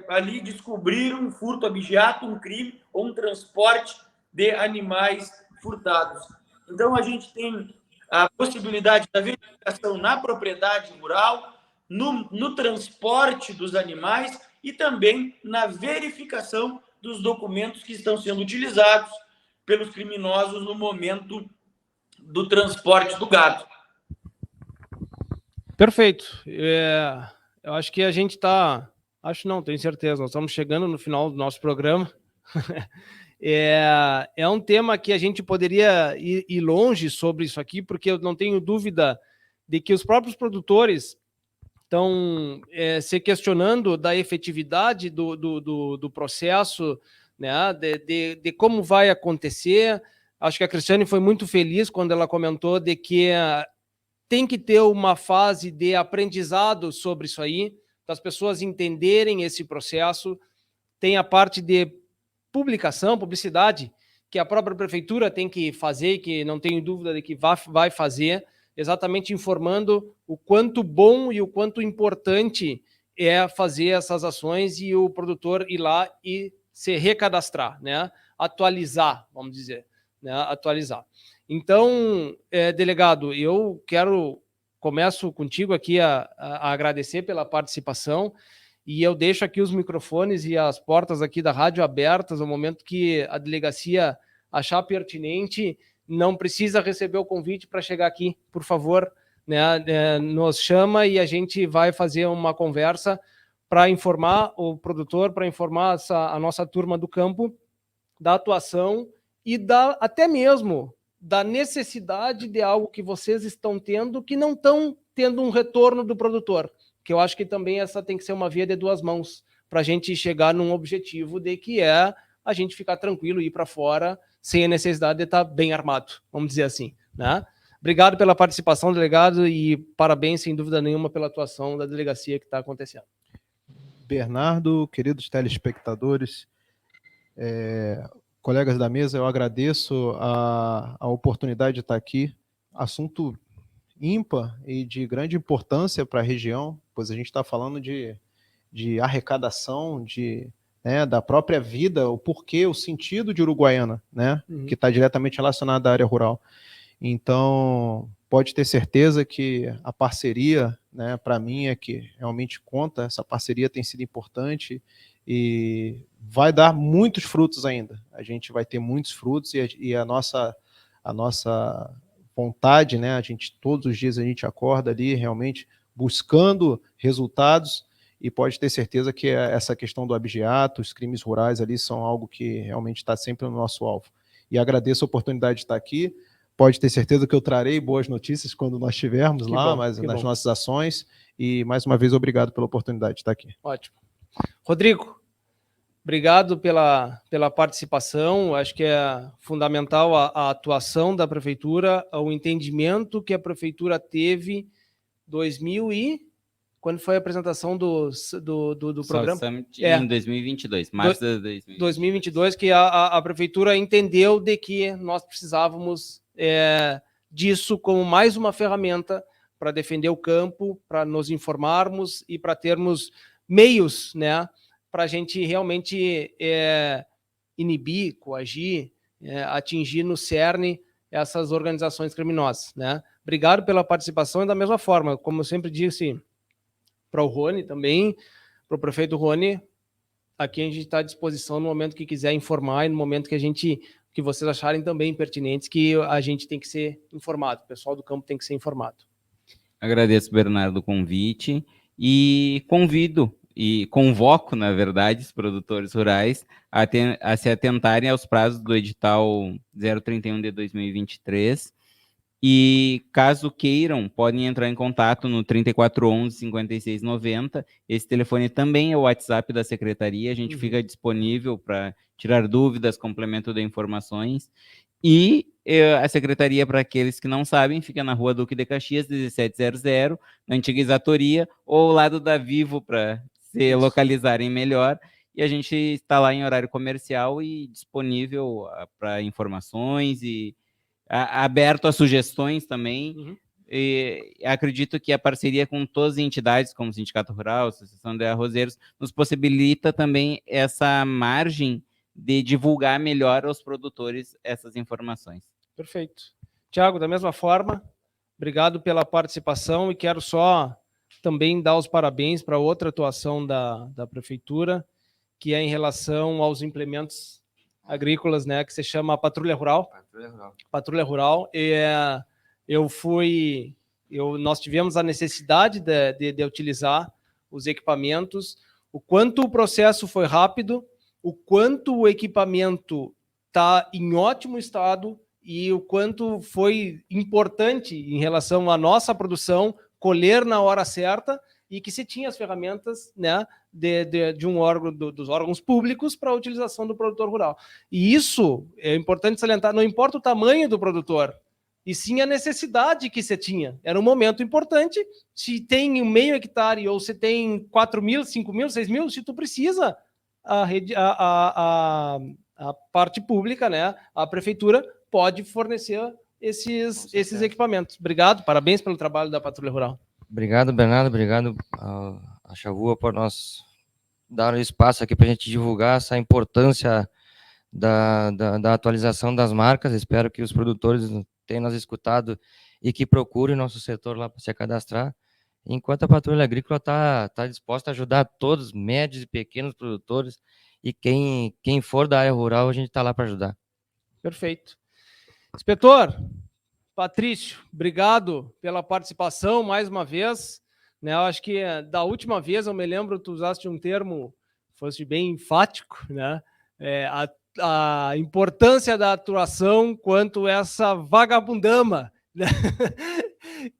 Speaker 5: ali descobrir um furto abigeato, um crime ou um transporte de animais furtados. Então, a gente tem a possibilidade da verificação na propriedade rural, no transporte dos animais e também na verificação dos documentos que estão sendo utilizados pelos criminosos no momento do transporte do gado.
Speaker 2: Perfeito. Eu acho que a gente está... Acho não, tenho certeza. Nós estamos chegando no final do nosso programa. É um tema que a gente poderia ir longe sobre isso aqui, porque eu não tenho dúvida de que os próprios produtores estão se questionando da efetividade do processo, né, de como vai acontecer. Acho que a Cristiane foi muito feliz quando ela comentou de que tem que ter uma fase de aprendizado sobre isso aí, para as pessoas entenderem esse processo. Tem a parte de publicidade, que a própria prefeitura tem que fazer, que não tenho dúvida de que vai fazer, exatamente informando o quanto bom e o quanto importante é fazer essas ações e o produtor ir lá e se recadastrar, né? Atualizar, vamos dizer, né? Atualizar. Então, delegado, eu começo contigo aqui a agradecer pela participação, e eu deixo aqui os microfones e as portas aqui da rádio abertas no momento que a delegacia achar pertinente. Não precisa receber o convite para chegar aqui, por favor, né? Nos chama e a gente vai fazer uma conversa para informar o produtor, para informar a nossa turma do campo da atuação e até mesmo da necessidade de algo que vocês estão tendo que não estão tendo um retorno do produtor, que eu acho que também essa tem que ser uma via de duas mãos para a gente chegar num objetivo de que é a gente ficar tranquilo e ir para fora sem a necessidade de estar bem armado, vamos dizer assim, né? Obrigado pela participação, delegado, e parabéns, sem dúvida nenhuma, pela atuação da delegacia que está acontecendo.
Speaker 7: Bernardo, queridos telespectadores, colegas da mesa, eu agradeço a oportunidade de estar aqui. Assunto ímpar e de grande importância para a região, pois a gente está falando de arrecadação, da própria vida, o porquê, o sentido de Uruguaiana, né? Que está diretamente relacionado à área rural. Então, pode ter certeza que a parceria, né, para mim é que realmente conta, essa parceria tem sido importante e vai dar muitos frutos ainda. A gente vai ter muitos frutos e a nossa vontade, né, todos os dias a gente acorda ali realmente buscando resultados e pode ter certeza que essa questão do abigeato, os crimes rurais ali são algo que realmente está sempre no nosso alvo. E agradeço a oportunidade de estar aqui. Pode ter certeza que eu trarei boas notícias quando nós estivermos lá, nas nossas ações. E, mais uma vez, obrigado pela oportunidade de estar aqui.
Speaker 2: Ótimo. Rodrigo, obrigado pela participação. Acho que é fundamental a atuação da Prefeitura, o entendimento que a Prefeitura teve quando foi a apresentação do programa?
Speaker 3: Summit em 2022, março de
Speaker 2: 2022, que a Prefeitura entendeu de que nós precisávamos disso como mais uma ferramenta para defender o campo, para nos informarmos e para termos meios, né, para a gente realmente inibir, coagir, atingir no cerne essas organizações criminosas, né? Obrigado pela participação e da mesma forma, como eu sempre disse para o Rony também, para o prefeito Rony, aqui a gente está à disposição no momento que quiser informar e no momento que vocês acharem também pertinentes, que a gente tem que ser informado, o pessoal do campo tem que ser informado.
Speaker 3: Agradeço, Bernardo, o convite e convido e convoco, na verdade, os produtores rurais a se atentarem aos prazos do edital 031 de 2023 e, caso queiram, podem entrar em contato no 3411 5690. Esse telefone também é o WhatsApp da Secretaria, a gente fica disponível para tirar dúvidas, complemento de informações. E a Secretaria, para aqueles que não sabem, fica na Rua Duque de Caxias, 1700, na antiga exatoria, ou ao lado da Vivo, para se localizarem melhor. E a gente está lá em horário comercial e disponível para informações e aberto a sugestões também. E acredito que a parceria com todas as entidades, como o Sindicato Rural, a Associação de Arrozeiros, nos possibilita também essa margem de divulgar melhor aos produtores essas informações.
Speaker 2: Perfeito. Tiago, da mesma forma, obrigado pela participação e quero só também dar os parabéns para outra atuação da Prefeitura, que é em relação aos implementos agrícolas, né, que se chama Patrulha Rural. Patrulha Rural. Nós tivemos a necessidade de utilizar os equipamentos, o quanto o processo foi rápido, o quanto o equipamento está em ótimo estado e o quanto foi importante em relação à nossa produção colher na hora certa e que se tinha as ferramentas, né, de um órgão, dos órgãos públicos para a utilização do produtor rural. E isso é importante salientar, não importa o tamanho do produtor, e sim a necessidade que se tinha. Era um momento importante, se tem meio hectare ou se tem 4 mil, 5 mil, 6 mil, se tu precisa, a parte pública, né, a prefeitura pode fornecer esses equipamentos. Obrigado, parabéns pelo trabalho da Patrulha Rural.
Speaker 4: Obrigado, Bernardo, obrigado a Charrua por nós dar o espaço aqui para a gente divulgar essa importância da atualização das marcas. Espero que os produtores tenham nos escutado e que procurem nosso setor lá para se cadastrar. Enquanto a Patrulha Agrícola está disposta a ajudar todos, médios e pequenos produtores, e quem for da área rural, a gente está lá para ajudar.
Speaker 2: Perfeito. Inspetor Patrício, obrigado pela participação mais uma vez. Né, eu acho que da última vez, eu me lembro, tu usaste um termo, fosse bem enfático, né? a importância da atuação quanto essa vagabundama, né?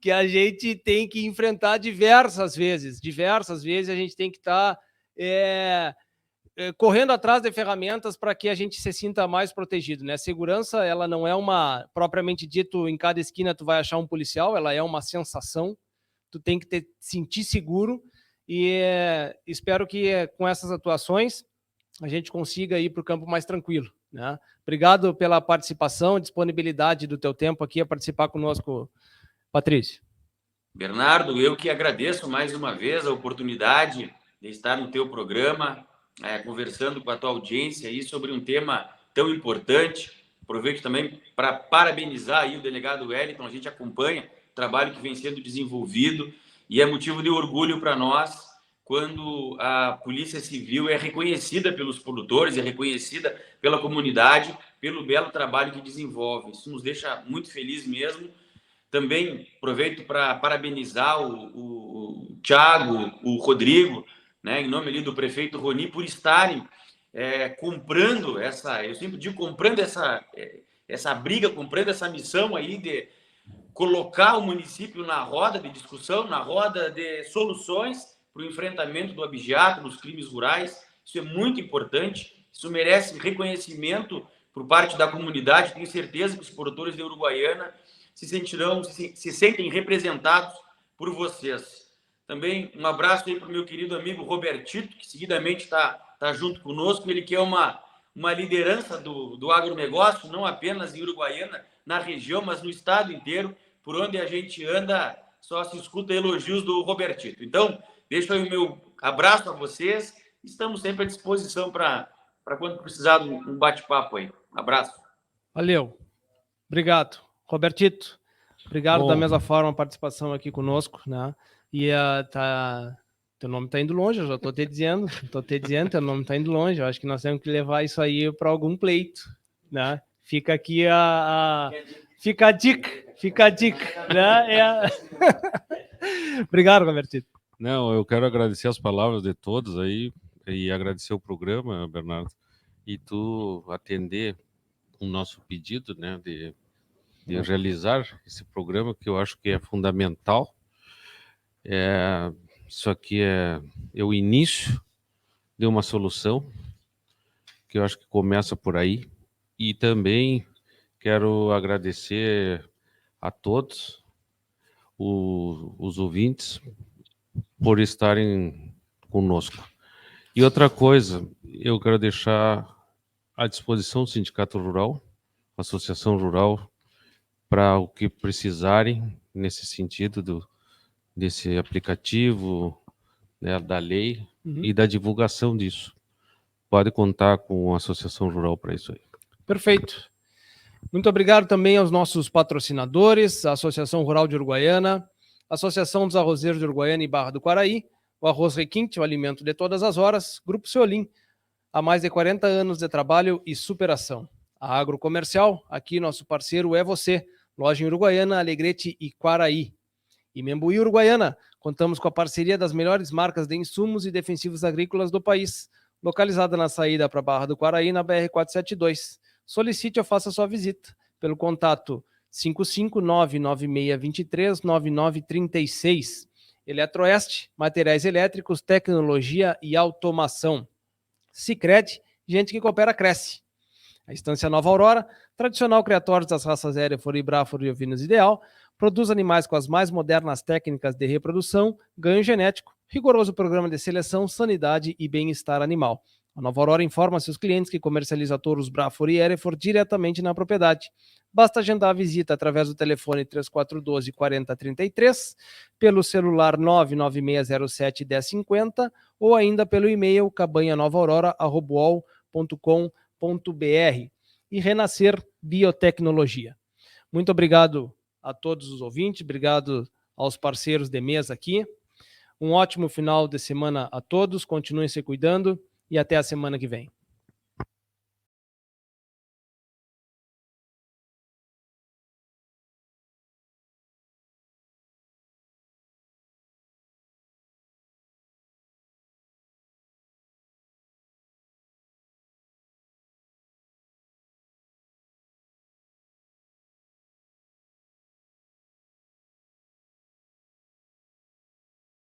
Speaker 2: Que a gente tem que enfrentar diversas vezes a gente tem que estar correndo atrás de ferramentas para que a gente se sinta mais protegido, né? Segurança, ela não é uma, propriamente dito, em cada esquina tu vai achar um policial, ela é uma sensação, tu tem que sentir seguro, e espero que com essas atuações a gente consiga ir para o campo mais tranquilo, né? Obrigado pela participação, disponibilidade do teu tempo aqui a participar conosco, Patrício.
Speaker 5: Bernardo, eu que agradeço mais uma vez a oportunidade de estar no teu programa, conversando com a tua audiência aí sobre um tema tão importante. Aproveito também para parabenizar aí o delegado Wellington, a gente acompanha o trabalho que vem sendo desenvolvido e é motivo de orgulho para nós quando a Polícia Civil é reconhecida pelos produtores, é reconhecida pela comunidade, pelo belo trabalho que desenvolve. Isso nos deixa muito felizes mesmo. Também aproveito para parabenizar o Thiago, o Rodrigo, né, em nome ali do prefeito Roni, por estarem comprando eu sempre digo, comprando essa briga, comprando essa missão aí de colocar o município na roda de discussão, na roda de soluções para o enfrentamento do abigeato, dos crimes rurais. Isso é muito importante, isso merece reconhecimento por parte da comunidade. Tenho certeza que os produtores de Uruguaiana se sentem representados por vocês. Também um abraço aí para o meu querido amigo Robertito, que seguidamente está junto conosco, ele que é uma liderança do agronegócio, não apenas em Uruguaiana, na região, mas no estado inteiro. Por onde a gente anda, só se escuta elogios do Robertito. Então, deixo aí o meu abraço a vocês. Estamos sempre à disposição para quando precisar de um bate-papo aí. Um abraço.
Speaker 2: Valeu. Obrigado. Robertito, obrigado da mesma forma a participação aqui conosco, né? E teu nome está indo longe, eu já estou te dizendo, teu nome está indo longe. Eu acho que nós temos que levar isso aí para algum pleito, né? Fica aqui fica a dica, né? Obrigado, Robertito.
Speaker 8: Não, eu quero agradecer as palavras de todos aí e agradecer o programa, Bernardo, e tu atender o nosso pedido, né, de realizar esse programa, que eu acho que é fundamental. Isso aqui é o início de uma solução, que eu acho que começa por aí. E também quero agradecer a todos os ouvintes por estarem conosco. E outra coisa, eu quero deixar à disposição do Sindicato Rural, Associação Rural, para o que precisarem nesse sentido desse aplicativo, né, da lei e da divulgação disso. Pode contar com a Associação Rural para isso aí.
Speaker 2: Perfeito. Muito obrigado também aos nossos patrocinadores, a Associação Rural de Uruguaiana, a Associação dos Arrozeiros de Uruguaiana e Barra do Quaraí, o Arroz Requinte, o alimento de todas as horas, Grupo Seolim, há mais de 40 anos de trabalho e superação. A Agrocomercial, aqui nosso parceiro é você, loja em Uruguaiana, Alegrete e Quaraí. E Membuí Uruguaiana, contamos com a parceria das melhores marcas de insumos e defensivos agrícolas do país, localizada na saída para Barra do Quaraí, na BR-472. Solicite ou faça sua visita pelo contato 55996239936. Eletroeste, materiais elétricos, tecnologia e automação. Sicredi, gente que coopera, cresce. A Estância Nova Aurora, tradicional criatório das raças Hereford e Braford e ovinos ideal, produz animais com as mais modernas técnicas de reprodução, ganho genético, rigoroso programa de seleção, sanidade e bem-estar animal. A Nova Aurora informa seus clientes que comercializa touros Braford e Hereford diretamente na propriedade. Basta agendar a visita através do telefone 3412-4033, pelo celular 99607-1050 ou ainda pelo e-mail cabanhanovaaurora@uol.com.br. E Renascer Biotecnologia. Muito obrigado a todos os ouvintes, obrigado aos parceiros de mesa aqui. Um ótimo final de semana a todos, continuem se cuidando e até a semana que vem.